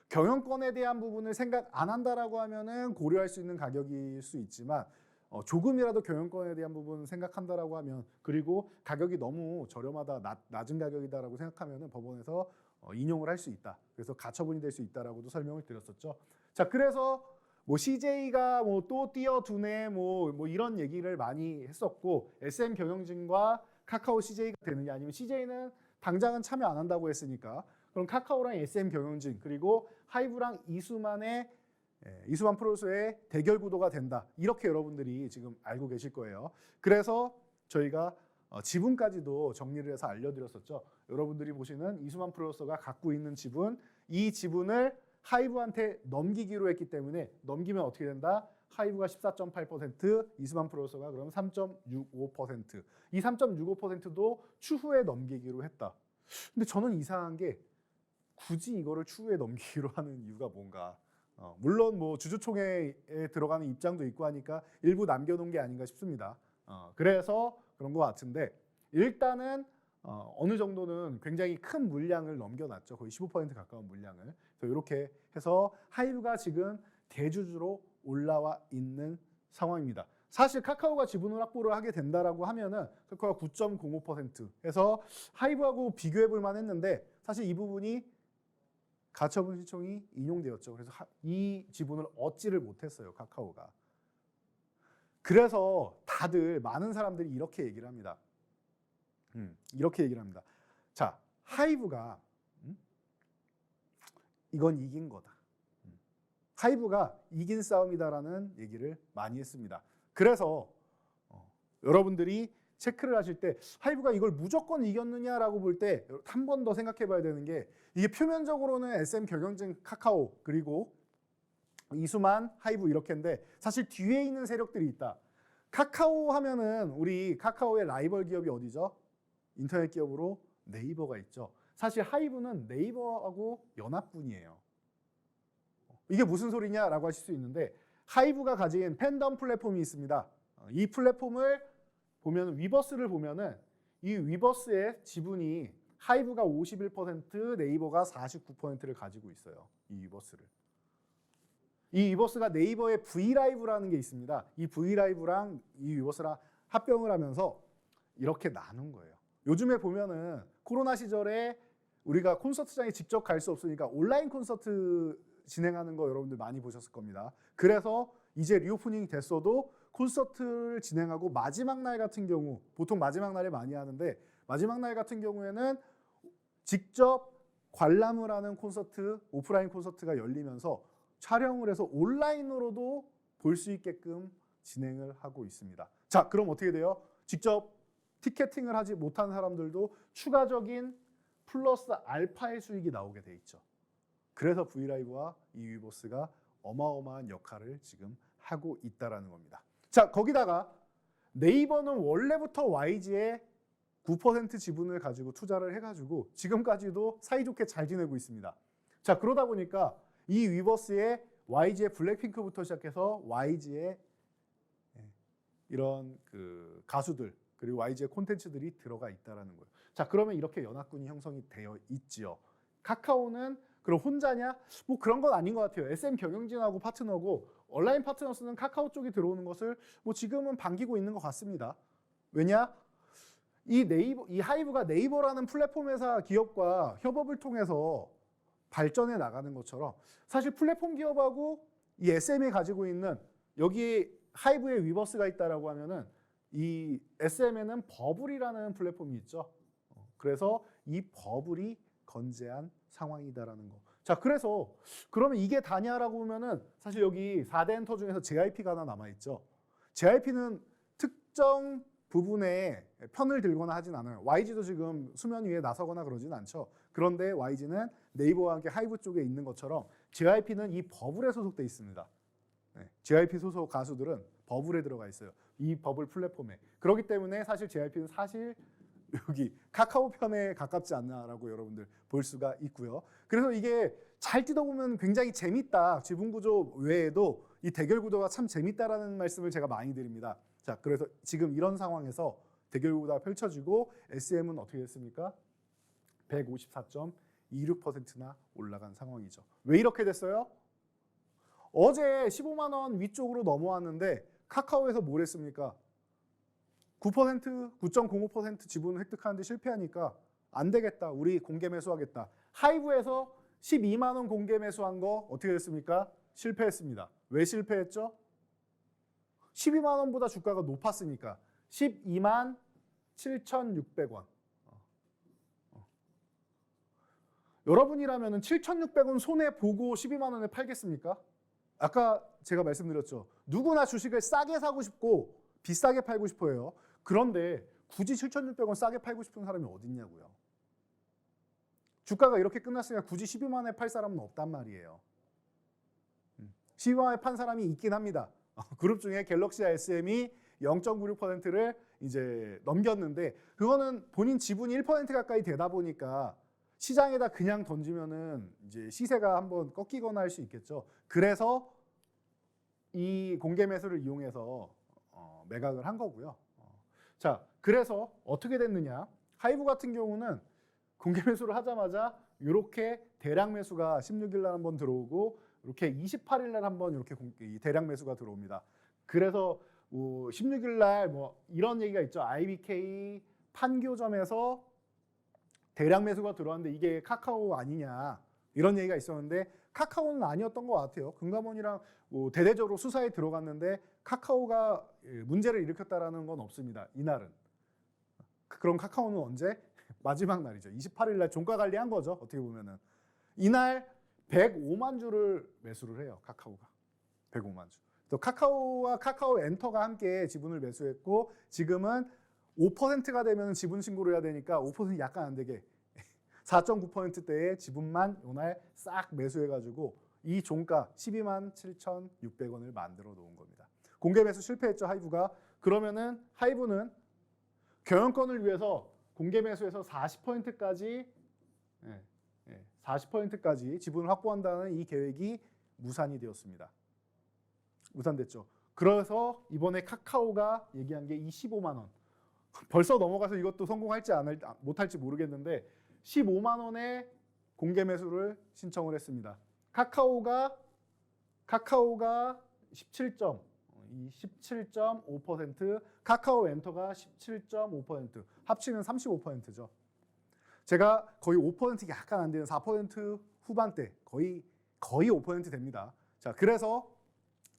경영권에 대한 부분을 생각 안 한다라고 하면은 고려할 수 있는 가격일 수 있지만 조금이라도 경영권에 대한 부분 생각한다라고 하면 그리고 가격이 너무 저렴하다, 낮은 가격이다라고 생각하면은 법원에서 인용을 할 수 있다. 그래서 가처분이 될 수 있다라고도 설명을 드렸었죠. 자, 그래서 뭐 CJ가 뭐 또 뛰어두네 뭐 이런 얘기를 많이 했었고 SM 경영진과 카카오 CJ가 되느냐 아니면 CJ는 당장은 참여 안 한다고 했으니까 그럼 카카오랑 SM 경영진 그리고 하이브랑 이수만 프로듀서의 대결 구도가 된다. 이렇게 여러분들이 지금 알고 계실 거예요. 그래서 저희가 지분까지도 정리를 해서 알려드렸었죠. 여러분들이 보시는 이수만 프로듀서가 갖고 있는 지분, 이 지분을 하이브한테 넘기기로 했기 때문에 넘기면 어떻게 된다? 하이브가 14.8%, 이수만 프로듀서가 그럼 3.65%. 이 3.65%도 추후에 넘기기로 했다. 근데 저는 이상한 게 굳이 이거를 추후에 넘기기로 하는 이유가 뭔가? 물론 뭐 주주총회에 들어가는 입장도 있고 하니까 일부 남겨놓은 게 아닌가 싶습니다. 그래서 그런 것 같은데 일단은 어느 정도는 굉장히 큰 물량을 넘겨놨죠. 거의 15% 가까운 물량을. 그래서 이렇게 해서 하이브가 지금 대주주로 올라와 있는 상황입니다. 사실 카카오가 지분을 확보를 하게 된다라고 하면은 카카오가 9.05% 해서 하이브하고 비교해 볼 만했는데 사실 이 부분이 가처분 신청이 인용되었죠. 그래서 이 지분을 얻지를 못했어요, 카카오가. 그래서 다들 많은 사람들이 이렇게 얘기를 합니다. 이렇게 얘기를 합니다. 자, 하이브가 이건 이긴 거다. 하이브가 이긴 싸움이다라는 얘기를 많이 했습니다. 그래서 여러분들이 체크를 하실 때 하이브가 이걸 무조건 이겼느냐라고 볼 때 한 번 더 생각해 봐야 되는 게 이게 표면적으로는 SM 경영진 카카오 그리고 이수만 하이브 이렇게인데 사실 뒤에 있는 세력들이 있다. 카카오 하면은 우리 카카오의 라이벌 기업이 어디죠? 인터넷 기업으로 네이버가 있죠. 사실 하이브는 네이버하고 연합군이에요. 이게 무슨 소리냐라고 하실 수 있는데 하이브가 가진 팬덤 플랫폼이 있습니다. 이 플랫폼을 보면 위버스를 보면은 이 위버스의 지분이 하이브가 51%, 네이버가 49%를 가지고 있어요. 이 위버스를. 이 위버스가 네이버의 V라이브라는 게 있습니다. 이 V라이브랑 이 위버스랑 합병을 하면서 이렇게 나눈 거예요. 요즘에 보면은 코로나 시절에 우리가 콘서트장에 직접 갈 수 없으니까 온라인 콘서트 진행하는 거 여러분들 많이 보셨을 겁니다. 그래서 이제 리오프닝이 됐어도 콘서트를 진행하고 마지막 날 같은 경우 보통 마지막 날에 많이 하는데 마지막 날 같은 경우에는 직접 관람을 하는 콘서트, 오프라인 콘서트가 열리면서 촬영을 해서 온라인으로도 볼 수 있게끔 진행을 하고 있습니다. 자, 그럼 어떻게 돼요? 직접 티켓팅을 하지 못한 사람들도 추가적인 플러스 알파의 수익이 나오게 돼 있죠. 그래서 V라이브와 이 위버스가 어마어마한 역할을 지금 하고 있다는 겁니다. 자, 거기다가 네이버는 원래부터 YG의 9% 지분을 가지고 투자를 해가지고 지금까지도 사이좋게 잘 지내고 있습니다. 자, 그러다 보니까 이 위버스에 YG의 블랙핑크부터 시작해서 YG의 이런 그 가수들 그리고 YG의 콘텐츠들이 들어가 있다는 거예요. 자, 그러면 이렇게 연합군이 형성이 되어 있지요. 카카오는 그럼 혼자냐? 뭐 그런 건 아닌 것 같아요. SM 경영진하고 파트너고 온라인 파트너스는 카카오 쪽이 들어오는 것을 뭐 지금은 반기고 있는 것 같습니다. 왜냐? 이 하이브가 네이버라는 플랫폼 회사 기업과 협업을 통해서 발전해 나가는 것처럼 사실 플랫폼 기업하고 이 SM이 가지고 있는 여기 하이브의 위버스가 있다라고 하면은 이 SM에는 버블이라는 플랫폼이 있죠. 그래서 이 버블이 건재한 상황이다라는 거. 자, 그래서 그러면 이게 다냐라고 보면은 사실 여기 4대 엔터 중에서 JIP가 하나 남아 있죠. JIP는 특정 부분에 편을 들거나 하진 않아요. YG도 지금 수면 위에 나서거나 그러진 않죠. 그런데 YG는 네이버와 함께 하이브 쪽에 있는 것처럼 JIP는 이 버블에 소속돼 있습니다. 네, JIP 소속 가수들은 버블에 들어가 있어요. 이 버블 플랫폼에. 그렇기 때문에 사실 JIP는 사실 여기 카카오 편에 가깝지 않나라고 여러분들 볼 수가 있고요. 그래서 이게 잘 뜯어보면 굉장히 재밌다. 지분 구조 외에도 이 대결 구도가 참 재밌다라는 말씀을 제가 많이 드립니다. 자, 그래서 지금 이런 상황에서 대결 구도가 펼쳐지고 SM은 어떻게 됐습니까? 154.26%나 올라간 상황이죠. 왜 이렇게 됐어요? 어제 15만 원 위쪽으로 넘어왔는데 카카오에서 뭘 했습니까? 9%, 9.05% 지분을 획득하는데 실패하니까 안 되겠다. 우리 공개 매수하겠다. 하이브에서 12만 원 공개 매수한 거 어떻게 됐습니까? 실패했습니다. 왜 실패했죠? 12만 원보다 주가가 높았으니까 12만 7,600원. 여러분이라면 7,600원 손해 보고 12만 원에 팔겠습니까? 아까 제가 말씀드렸죠. 누구나 주식을 싸게 사고 싶고 비싸게 팔고 싶어요. 그런데 굳이 7,600원 싸게 팔고 싶은 사람이 어딨냐고요. 주가가 이렇게 끝났으니까 굳이 12만 원에 팔 사람은 없단 말이에요. 12만 원에 판 사람이 있긴 합니다. 그룹 중에 갤럭시와 SM이 0.96%를 이제 넘겼는데 그거는 본인 지분이 1% 가까이 되다 보니까 시장에다 그냥 던지면은 이제 시세가 한번 꺾이거나 할 수 있겠죠. 그래서 이 공개 매수를 이용해서 매각을 한 거고요. 자, 그래서 어떻게 됐느냐? 하이브 같은 경우는 공개 매수를 하자마자 이렇게 대량 매수가 16일 날 한번 들어오고 이렇게 28일 날 한번 이렇게 대량 매수가 들어옵니다. 그래서 16일 날 뭐 이런 얘기가 있죠. IBK 판교점에서 대량 매수가 들어왔는데 이게 카카오 아니냐 이런 얘기가 있었는데 카카오는 아니었던 것 같아요. 금감원이랑 대대적으로 수사에 들어갔는데 카카오가 문제를 일으켰다라는 건 없습니다. 이날은. 그럼 카카오는 언제? 마지막 날이죠. 28일 날 종가 관리한 거죠. 어떻게 보면은. 이날 105만 주를 매수를 해요. 카카오가. 105만 주. 또 카카오와 카카오 엔터가 함께 지분을 매수했고 지금은 5%가 되면 지분 신고를 해야 되니까 5% 약간 안 되게 4.9%대의 지분만 이날 싹 매수해가지고 이 종가 12만 7,600원을 만들어 놓은 겁니다. 공개 매수 실패했죠, 하이브가. 그러면은 하이브는 경영권을 위해서 공개 매수해서 40%까지 40%까지 지분을 확보한다는 이 계획이 무산이 되었습니다. 무산됐죠. 그래서 이번에 카카오가 얘기한 게 이 15만 원. 벌써 넘어가서 이것도 성공할지 못할지 모르겠는데 15만 원의 공개 매수를 신청을 했습니다. 카카오가 17.5%, 카카오 엔터가 17.5%, 합치면 35%죠. 제가 거의 5% 약간 안 되는 4% 후반대, 거의 5% 됩니다. 자, 그래서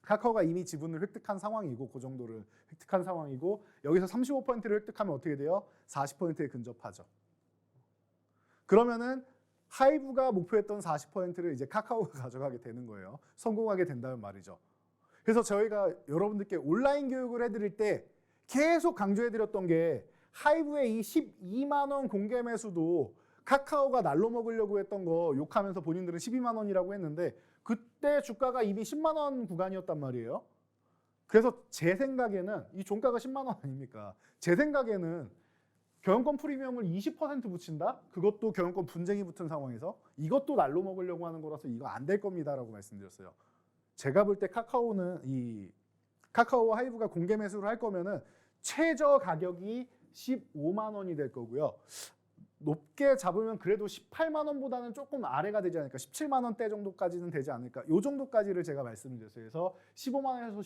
카카오가 이미 지분을 획득한 상황이고 그 정도를 획득한 상황이고 여기서 35%를 획득하면 어떻게 돼요? 40%에 근접하죠. 그러면은 하이브가 목표했던 40%를 이제 카카오가 가져가게 되는 거예요. 성공하게 된다는 말이죠. 그래서 저희가 여러분들께 온라인 교육을 해드릴 때 계속 강조해드렸던 게 하이브의 이 12만 원 공개 매수도 카카오가 날로 먹으려고 했던 거 욕하면서 본인들은 12만 원이라고 했는데 그때 주가가 이미 10만 원 구간이었단 말이에요. 그래서 제 생각에는 이 종가가 10만 원 아닙니까? 제 생각에는 경영권 프리미엄을 20% 붙인다? 그것도 경영권 분쟁이 붙은 상황에서 이것도 날로 먹으려고 하는 거라서 이거 안 될 겁니다라고 말씀드렸어요. 제가 볼 때 카카오는 카카오와 하이브가 공개 매수를 할 거면은 최저 가격이 15만 원이 될 거고요. 높게 잡으면 그래도 18만 원보다는 조금 아래가 되지 않을까. 17만 원대 정도까지는 되지 않을까. 요 정도까지를 제가 말씀을 드렸어요. 그래서 15만 원에서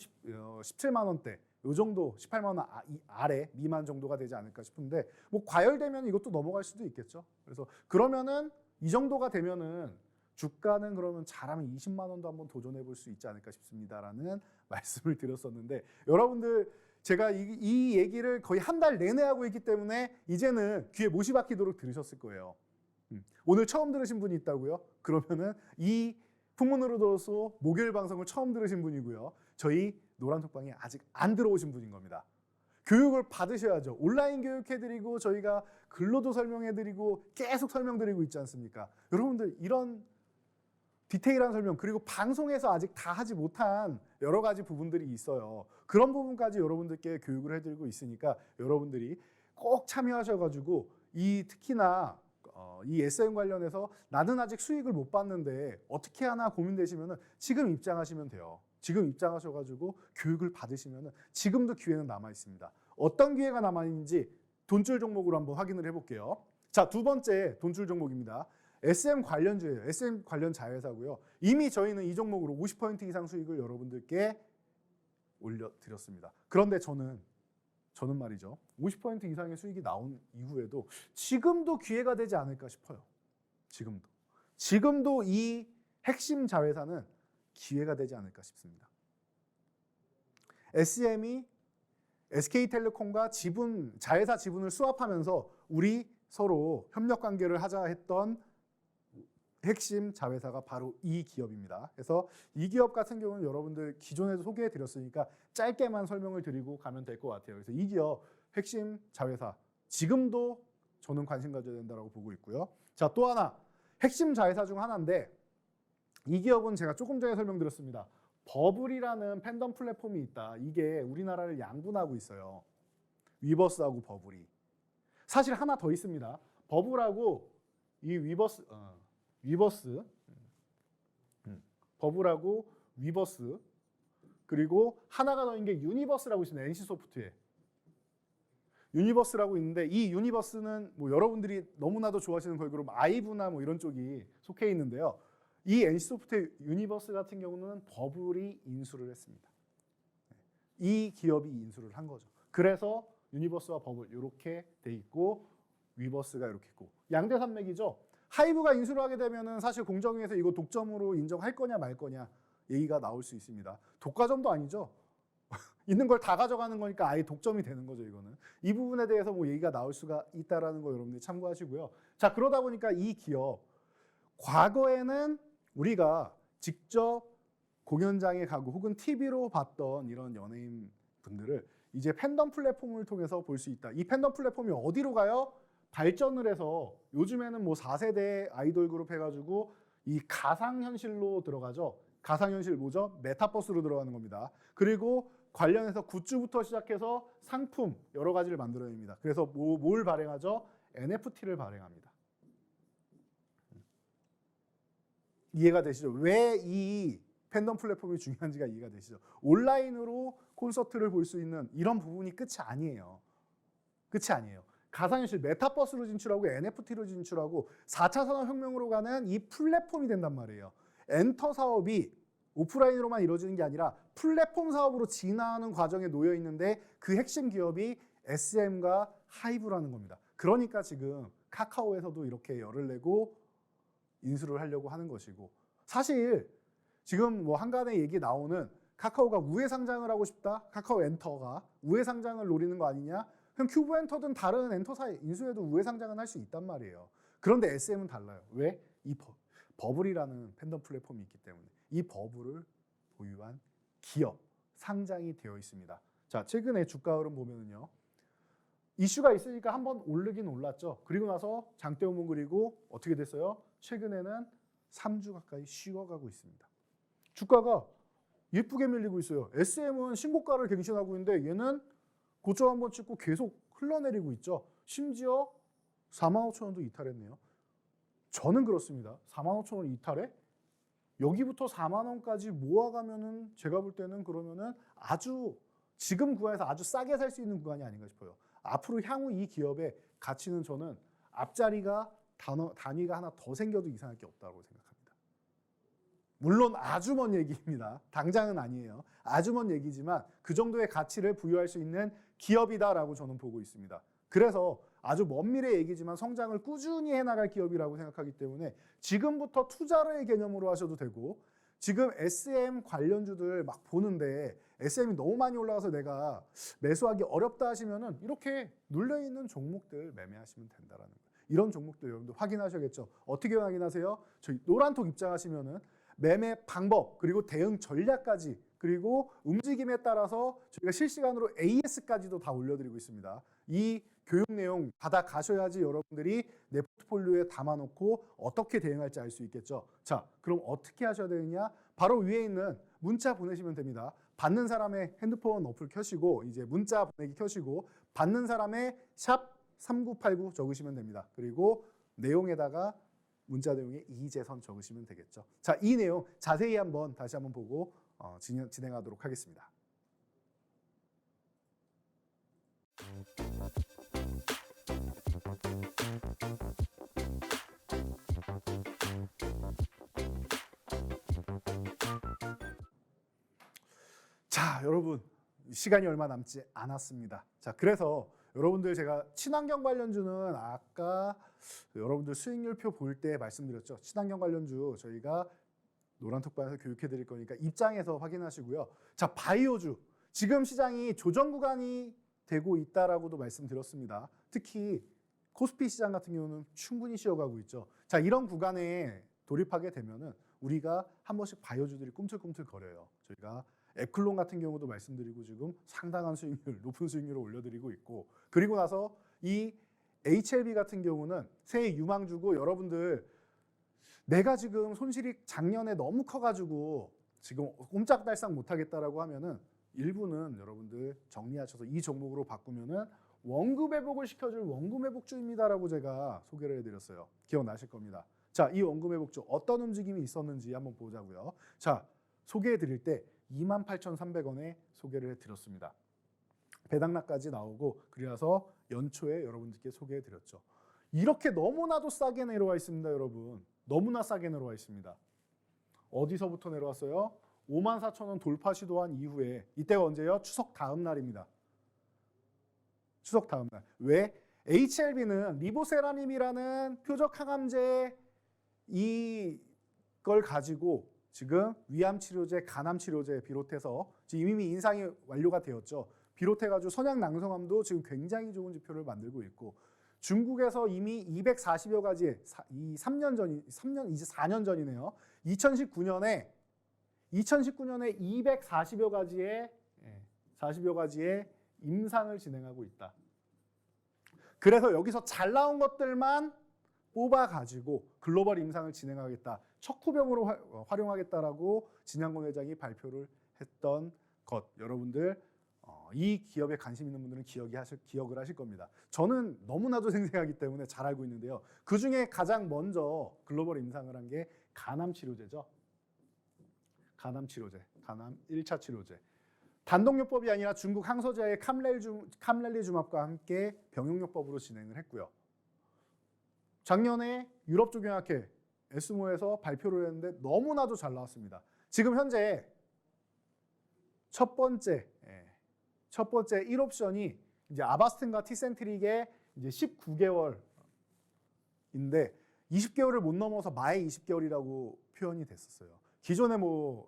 17만 원대 요 정도 18만 원 아래 미만 정도가 되지 않을까 싶은데 뭐 과열되면 이것도 넘어갈 수도 있겠죠. 그래서 그러면은 이 정도가 되면은 주가는 그러면 잘하면 20만 원도 한번 도전해 볼 수 있지 않을까 싶습니다라는 말씀을 드렸었는데, 여러분들 제가 이 얘기를 거의 한 달 내내 하고 있기 때문에 이제는 귀에 못이 박히도록 들으셨을 거예요. 오늘 처음 들으신 분이 있다고요? 그러면은 이 풍문으로 들어서 목요일 방송을 처음 들으신 분이고요. 저희 노란톡방에 아직 안 들어오신 분인 겁니다. 교육을 받으셔야죠. 온라인 교육해드리고 저희가 글로도 설명해드리고 계속 설명드리고 있지 않습니까? 여러분들 이런 디테일한 설명, 그리고 방송에서 아직 다 하지 못한 여러 가지 부분들이 있어요. 그런 부분까지 여러분들께 교육을 해드리고 있으니까 여러분들이 꼭 참여하셔가지고 특히나 이 SM 관련해서 나는 아직 수익을 못 봤는데 어떻게 하나 고민되시면 지금 입장하시면 돼요. 지금 입장하셔가지고 교육을 받으시면 지금도 기회는 남아 있습니다. 어떤 기회가 남아 있는지 돈줄 종목으로 한번 확인을 해볼게요. 자, 두 번째 돈줄 종목입니다. SM 관련주예요. SM 관련 자회사고요. 이미 저희는 이 종목으로 50% 이상 수익을 여러분들께 올려드렸습니다. 그런데 저는 말이죠, 50% 이상의 수익이 나온 이후에도 지금도 기회가 되지 않을까 싶어요. 지금도 이 핵심 자회사는 기회가 되지 않을까 싶습니다. SM이 SK텔레콤과 자회사 지분을 수합하면서 우리 서로 협력 관계를 하자 했던 핵심 자회사가 바로 이 기업입니다. 그래서 이 기업 같은 경우는 여러분들 기존에도 소개해 드렸으니까 짧게만 설명을 드리고 가면 될 것 같아요. 그래서 이 기업 핵심 자회사 지금도 저는 관심 가져야 된다고 보고 있고요. 자, 또 하나 핵심 자회사 중 하나인데 이 기업은 제가 조금 전에 설명드렸습니다. 버블이라는 팬덤 플랫폼이 있다. 이게 우리나라를 양분하고 있어요. 위버스하고 버블이. 사실 하나 더 있습니다. 버블하고 이 버블하고 위버스, 그리고 하나가 더 있는 게 유니버스라고 있습니다. NC소프트에. 유니버스라고 있는데 이 유니버스는 뭐 여러분들이 너무나도 좋아하시는 걸그룹 아이브나 뭐 이런 쪽이 속해 있는데요. 이 NC소프트의 유니버스 같은 경우는 버블이 인수를 했습니다. 이 기업이 인수를 한 거죠. 그래서 유니버스와 버블 이렇게 돼 있고 위버스가 이렇게 있고 양대 산맥이죠. 하이브가 인수를 하게 되면은 사실 공정위에서 이거 독점으로 인정할 거냐 말 거냐 얘기가 나올 수 있습니다. 독과점도 아니죠. 있는 걸 다 가져가는 거니까 아예 독점이 되는 거죠. 이거는 이 부분에 대해서 뭐 얘기가 나올 수가 있다라는 거 여러분들이 참고하시고요. 자, 그러다 보니까 이 기업 과거에는 우리가 직접 공연장에 가고 혹은 TV로 봤던 이런 연예인 분들을 이제 팬덤 플랫폼을 통해서 볼 수 있다. 이 팬덤 플랫폼이 어디로 가요? 발전을 해서 요즘에는 뭐 4세대 아이돌 그룹 해가지고 이 가상현실로 들어가죠. 가상현실 뭐죠? 메타버스로 들어가는 겁니다. 그리고 관련해서 굿즈부터 시작해서 상품 여러 가지를 만들어냅니다. 그래서 뭘 발행하죠? NFT를 발행합니다. 이해가 되시죠? 왜 이 팬덤 플랫폼이 중요한지가 이해가 되시죠? 온라인으로 콘서트를 볼 수 있는 이런 부분이 끝이 아니에요. 끝이 아니에요. 가상현실 메타버스로 진출하고 NFT로 진출하고 4차 산업혁명으로 가는 이 플랫폼이 된단 말이에요. 엔터 사업이 오프라인으로만 이루어지는 게 아니라 플랫폼 사업으로 진화하는 과정에 놓여 있는데 그 핵심 기업이 SM과 하이브라는 겁니다. 그러니까 지금 카카오에서도 이렇게 열을 내고 인수를 하려고 하는 것이고, 사실 지금 뭐 한간에 얘기 나오는 카카오가 우회 상장을 하고 싶다. 카카오 엔터가 우회 상장을 노리는 거 아니냐. 그럼 큐브 엔터든 다른 엔터사 인수해도 우회 상장은 할 수 있단 말이에요. 그런데 SM은 달라요. 왜? 이 버블이라는 팬덤 플랫폼이 있기 때문에 이 버블을 보유한 기업 상장이 되어 있습니다. 자, 최근에 주가 흐름 보면은요. 이슈가 있으니까 한번 오르긴 올랐죠. 그리고 나서 장대음봉 그리고 어떻게 됐어요? 최근에는 3주 가까이 쉬어가고 있습니다. 주가가 예쁘게 밀리고 있어요. SM은 신고가를 갱신하고 있는데 얘는 고점 한번 찍고 계속 흘러내리고 있죠. 심지어 45,000원도 이탈했네요. 저는 그렇습니다. 45,000원 이탈해? 여기부터 4만 원까지 모아가면은 제가 볼 때는 그러면은 아주 지금 구간에서 아주 싸게 살 수 있는 구간이 아닌가 싶어요. 앞으로 향후 이 기업의 가치는 저는 앞자리가 단위가 하나 더 생겨도 이상할 게 없다고 생각합니다. 물론 아주 먼 얘기입니다. 당장은 아니에요. 아주 먼 얘기지만 그 정도의 가치를 부여할 수 있는 기업이다라고 저는 보고 있습니다. 그래서 아주 먼 미래 얘기지만 성장을 꾸준히 해나갈 기업이라고 생각하기 때문에 지금부터 투자의 개념으로 하셔도 되고, 지금 SM 관련주들 막 보는데 SM이 너무 많이 올라가서 내가 매수하기 어렵다 하시면은 이렇게 눌려있는 종목들 매매하시면 된다라는 거예요. 이런 종목들 여러분들 확인하셔야겠죠. 어떻게 확인하세요? 저희 노란톡 입장하시면은 매매 방법, 그리고 대응 전략까지, 그리고 움직임에 따라서 저희가 실시간으로 AS까지도 다 올려드리고 있습니다. 이 교육 내용 받아가셔야지 여러분들이 내 포트폴리오에 담아놓고 어떻게 대응할지 알 수 있겠죠. 자, 그럼 어떻게 하셔야 되느냐? 바로 위에 있는 문자 보내시면 됩니다. 받는 사람의 핸드폰 어플 켜시고 이제 문자 보내기 켜시고 받는 사람의 샵 3989 적으시면 됩니다. 그리고 내용에다가 문자 내용에 이재선 적으시면 되겠죠. 자, 이 내용 자세히 한번 다시 한번 보고 진행하도록 하겠습니다. 자, 여러분 시간이 얼마 남지 않았습니다. 자, 그래서 여러분들 제가 친환경 관련주는 아까 여러분들 수익률표 볼 때 말씀드렸죠. 친환경 관련주 저희가 노란톡방에서 교육해 드릴 거니까 입장에서 확인하시고요. 자, 바이오주 지금 시장이 조정 구간이 되고 있다라고도 말씀드렸습니다. 특히 코스피 시장 같은 경우는 충분히 쉬어가고 있죠. 자, 이런 구간에 돌입하게 되면은 우리가 한 번씩 바이오주들이 꿈틀꿈틀 거려요. 저희가 에클론 같은 경우도 말씀드리고 지금 상당한 수익률, 높은 수익률을 올려드리고 있고, 그리고 나서 이 HLB 같은 경우는 새해 유망주고, 여러분들 내가 지금 손실이 작년에 너무 커가지고 지금 꼼짝달싹 못하겠다라고 하면은 일부는 여러분들 정리하셔서 이 종목으로 바꾸면은 원금 회복을 시켜줄 원금 회복주입니다라고 제가 소개를 해드렸어요. 기억나실 겁니다. 자, 이 원금 회복주 어떤 움직임이 있었는지 한번 보자고요. 자, 소개해드릴 때 28,300원에 소개를 해드렸습니다. 배당락까지 나오고, 그래서 연초에 여러분들께 소개해드렸죠. 이렇게 너무나도 싸게 내려와 있습니다, 여러분. 너무나 싸게 내려와 있습니다. 어디서부터 내려왔어요? 54,000원 돌파 시도한 이후에, 이때가 언제요? 추석 다음 날입니다. 추석 다음 날. 왜? HLB는 리보세라님이라는 표적 항암제 이걸 가지고 지금 위암 치료제, 간암 치료제 비롯해서 지금 이미 인상이 완료가 되었죠. 비롯해가지고 선약 낭성암도 지금 굉장히 좋은 지표를 만들고 있고, 중국에서 이미 240여 가지의 이 3년 전이 3년 이제 4년 전이네요. 2019년에 240여 가지의 임상을 진행하고 있다. 그래서 여기서 잘 나온 것들만 뽑아가지고 글로벌 임상을 진행하겠다, 척후병으로 활용하겠다라고 진양권 회장이 발표를 했던 것, 여러분들 이 기업에 관심 있는 분들은 기억을 하실 겁니다. 저는 너무나도 생생하기 때문에 잘 알고 있는데요. 그중에 가장 먼저 글로벌 임상을 한 게 간암 치료제죠. 간암 치료제, 간암 1차 치료제. 단독요법이 아니라 중국 항소제의 캄렐리주맙과 함께 병용요법으로 진행을 했고요. 작년에 유럽조경학회 에스모에서 발표를 했는데 너무나도 잘 나왔습니다. 지금 현재 첫 번째 1옵션이 이제 아바스틴과 티센트릭의 이제 19개월인데 20개월을 못 넘어서 마의 20개월이라고 표현이 됐었어요. 기존에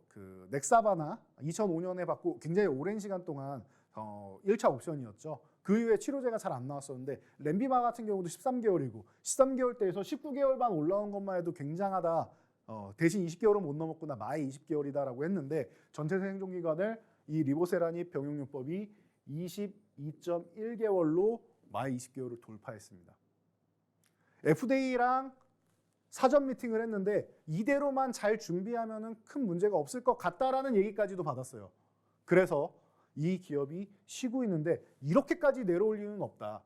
그 넥사바나 2005년에 받고 굉장히 오랜 시간 동안 1차 옵션이었죠. 그 이후에 치료제가 잘 안 나왔었는데 렌비마 같은 경우도 13개월이고 13개월대에서 19개월만 올라온 것만 해도 굉장하다. 대신 20개월은 못 넘었구나. 마의 20개월이다라고 했는데 전체 생존기간을 이 리보세라닙 병용요법이 22.1개월로 마의 20개월을 돌파했습니다. FDA랑 사전 미팅을 했는데 이대로만 잘 준비하면 큰 문제가 없을 것 같다라는 얘기까지도 받았어요. 그래서 이 기업이 쉬고 있는데 이렇게까지 내려올 이유는 없다.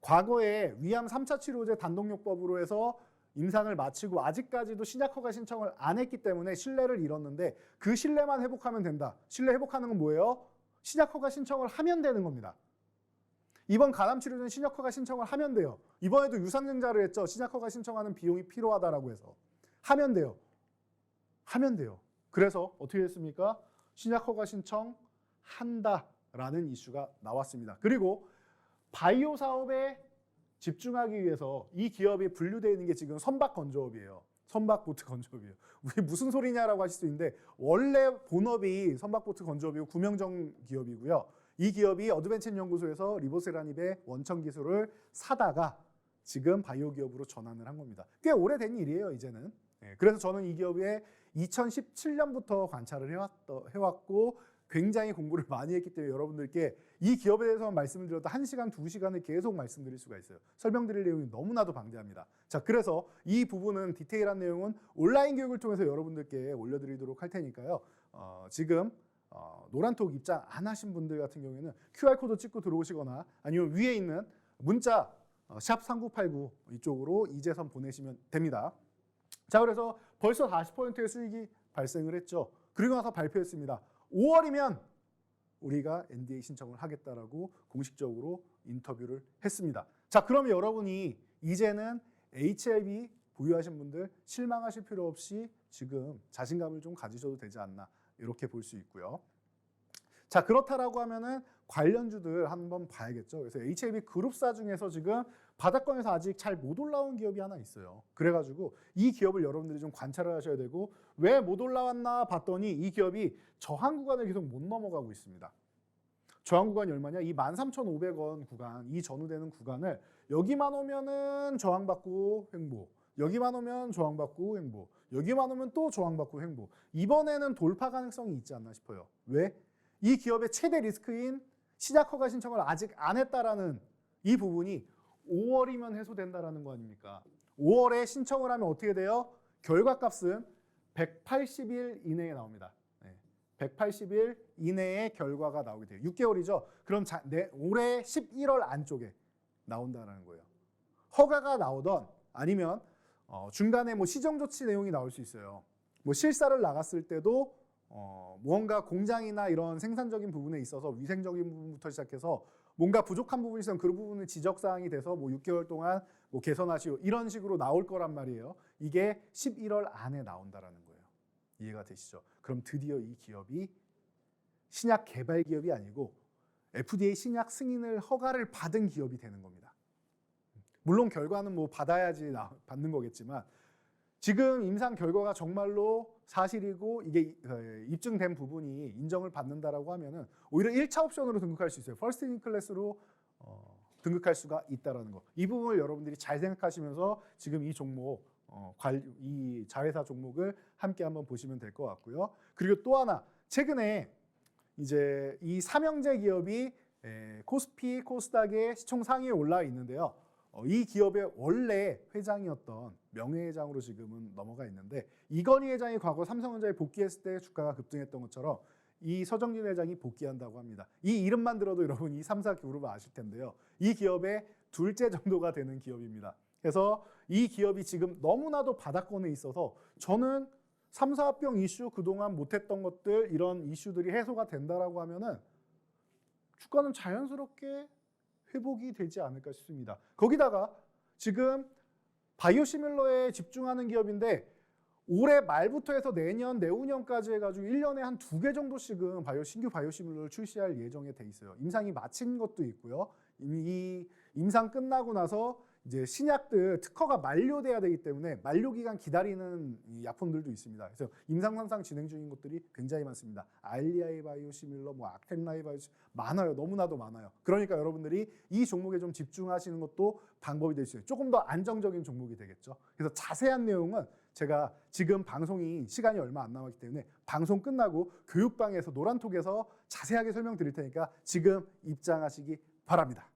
과거에 위암 3차 치료제 단독요법으로 해서 임상을 마치고 아직까지도 신약 허가 신청을 안 했기 때문에 신뢰를 잃었는데 그 신뢰만 회복하면 된다. 신뢰 회복하는 건 뭐예요? 신약 허가 신청을 하면 되는 겁니다. 이번 간암 치료제는 신약 허가 신청을 하면 돼요. 이번에도 유상증자를 했죠. 신약 허가 신청하는 비용이 필요하다라고 해서 하면 돼요. 하면 돼요. 그래서 어떻게 됐습니까? 신약 허가 신청한다라는 이슈가 나왔습니다. 그리고 바이오 사업에 집중하기 위해서 이 기업이 분류되어 있는 게 지금 선박건조업이에요. 선박보트 건조업이에요. 우리 무슨 소리냐라고 하실 수 있는데 원래 본업이 선박보트 건조업이고 구명정 기업이고요. 이 기업이 어드벤처 연구소에서 리보세라닙의 원천 기술을 사다가 지금 바이오 기업으로 전환을 한 겁니다. 꽤 오래된 일이에요, 이제는. 그래서 저는 이 기업에 2017년부터 관찰을 해왔고 굉장히 공부를 많이 했기 때문에 여러분들께 이 기업에 대해서 말씀을 드려도 1시간, 2시간을 계속 말씀드릴 수가 있어요. 설명드릴 내용이 너무나도 방대합니다. 자, 그래서 이 부분은 디테일한 내용은 온라인 교육을 통해서 여러분들께 올려드리도록 할 테니까요. 지금 노란톡 입장 안 하신 분들 같은 경우에는 QR코드 찍고 들어오시거나 아니면 위에 있는 문자 샵 3989 이쪽으로 이재선 보내시면 됩니다. 자, 그래서 벌써 40%의 수익이 발생을 했죠. 그리고 나서 발표했습니다. 5월이면 우리가 NDA 신청을 하겠다라고 공식적으로 인터뷰를 했습니다. 자, 그럼 여러분이 이제는 HLB 보유하신 분들 실망하실 필요 없이 지금 자신감을 좀 가지셔도 되지 않나 이렇게 볼 수 있고요. 자, 그렇다라고 하면은 관련주들 한번 봐야겠죠. 그래서 HLB 그룹사 중에서 지금 바닥권에서 아직 잘 못 올라온 기업이 하나 있어요. 그래가지고 이 기업을 여러분들이 좀 관찰을 하셔야 되고 왜 못 올라왔나 봤더니 이 기업이 저항 구간을 계속 못 넘어가고 있습니다. 저항 구간이 얼마냐? 이 13,500원 구간, 이 전후되는 구간을 여기만 오면은 저항받고 횡보, 여기만 오면 저항받고 횡보, 여기만 오면 또 저항받고 횡보. 이번에는 돌파 가능성이 있지 않나 싶어요. 왜? 이 기업의 최대 리스크인 시작 허가 신청을 아직 안 했다라는 이 부분이 5월이면 해소된다라는 거 아닙니까? 5월에 신청을 하면 어떻게 돼요? 결과값은 180일 이내에 나옵니다. 180일 이내에 결과가 나오게 돼요. 6개월이죠. 그럼 올해 11월 안쪽에 나온다는 거예요. 허가가 나오던 아니면 중간에 뭐 시정 조치 내용이 나올 수 있어요. 뭐 실사를 나갔을 때도 무언가 공장이나 이런 생산적인 부분에 있어서 위생적인 부분부터 시작해서 뭔가 부족한 부분이 있으면 그 부분은 지적사항이 돼서 뭐 6개월 동안 뭐 개선하시오 이런 식으로 나올 거란 말이에요. 이게 11월 안에 나온다라는 거예요. 이해가 되시죠? 그럼 드디어 이 기업이 신약 개발 기업이 아니고 FDA 신약 승인을 허가를 받은 기업이 되는 겁니다. 물론 결과는 뭐 받아야지 받는 거겠지만 지금 임상 결과가 정말로 사실이고 이게 입증된 부분이 인정을 받는다라고 하면은 오히려 1차 옵션으로 등극할 수 있어요. 퍼스트 인 클래스로 등극할 수가 있다라는 거. 이 부분을 여러분들이 잘 생각하시면서 지금 이 종목 이 자회사 종목을 함께 한번 보시면 될 것 같고요. 그리고 또 하나 최근에 이제 이 삼형제 기업이 코스피, 코스닥의 시총 상위에 올라 있는데요. 이 기업의 원래 회장이었던 명예회장으로 지금은 넘어가 있는데 이건희 회장이 과거 삼성전자에 복귀했을 때 주가가 급등했던 것처럼 이 서정진 회장이 복귀한다고 합니다. 이 이름만 들어도 여러분 이 3사 그룹을 아실 텐데요. 이 기업의 둘째 정도가 되는 기업입니다. 그래서 이 기업이 지금 너무나도 바닥권에 있어서 저는 3사 합병 이슈 그동안 못했던 것들 이런 이슈들이 해소가 된다라고 하면은 주가는 자연스럽게 회복이 되지 않을까 싶습니다. 거기다가 지금 바이오시밀러에 집중하는 기업인데 올해 말부터 해서 내년, 내후년까지 해가지고 1년에 한 2개 정도씩은 신규 바이오시밀러를 출시할 예정에 돼 있어요. 임상이 마친 것도 있고요. 이 임상 끝나고 나서 이제 신약들 특허가 만료돼야 되기 때문에 만료 기간 기다리는 이 약품들도 있습니다. 그래서 임상 상상 진행 중인 것들이 굉장히 많습니다. 알리아이 바이오시밀러, 뭐 악템라이 바이오시밀러 많아요. 너무나도 많아요. 그러니까 여러분들이 이 종목에 좀 집중하시는 것도 방법이 될 수 있어요. 조금 더 안정적인 종목이 되겠죠. 그래서 자세한 내용은 제가 지금 방송이 시간이 얼마 안 남았기 때문에 방송 끝나고 교육방에서 노란톡에서 자세하게 설명드릴 테니까 지금 입장하시기 바랍니다.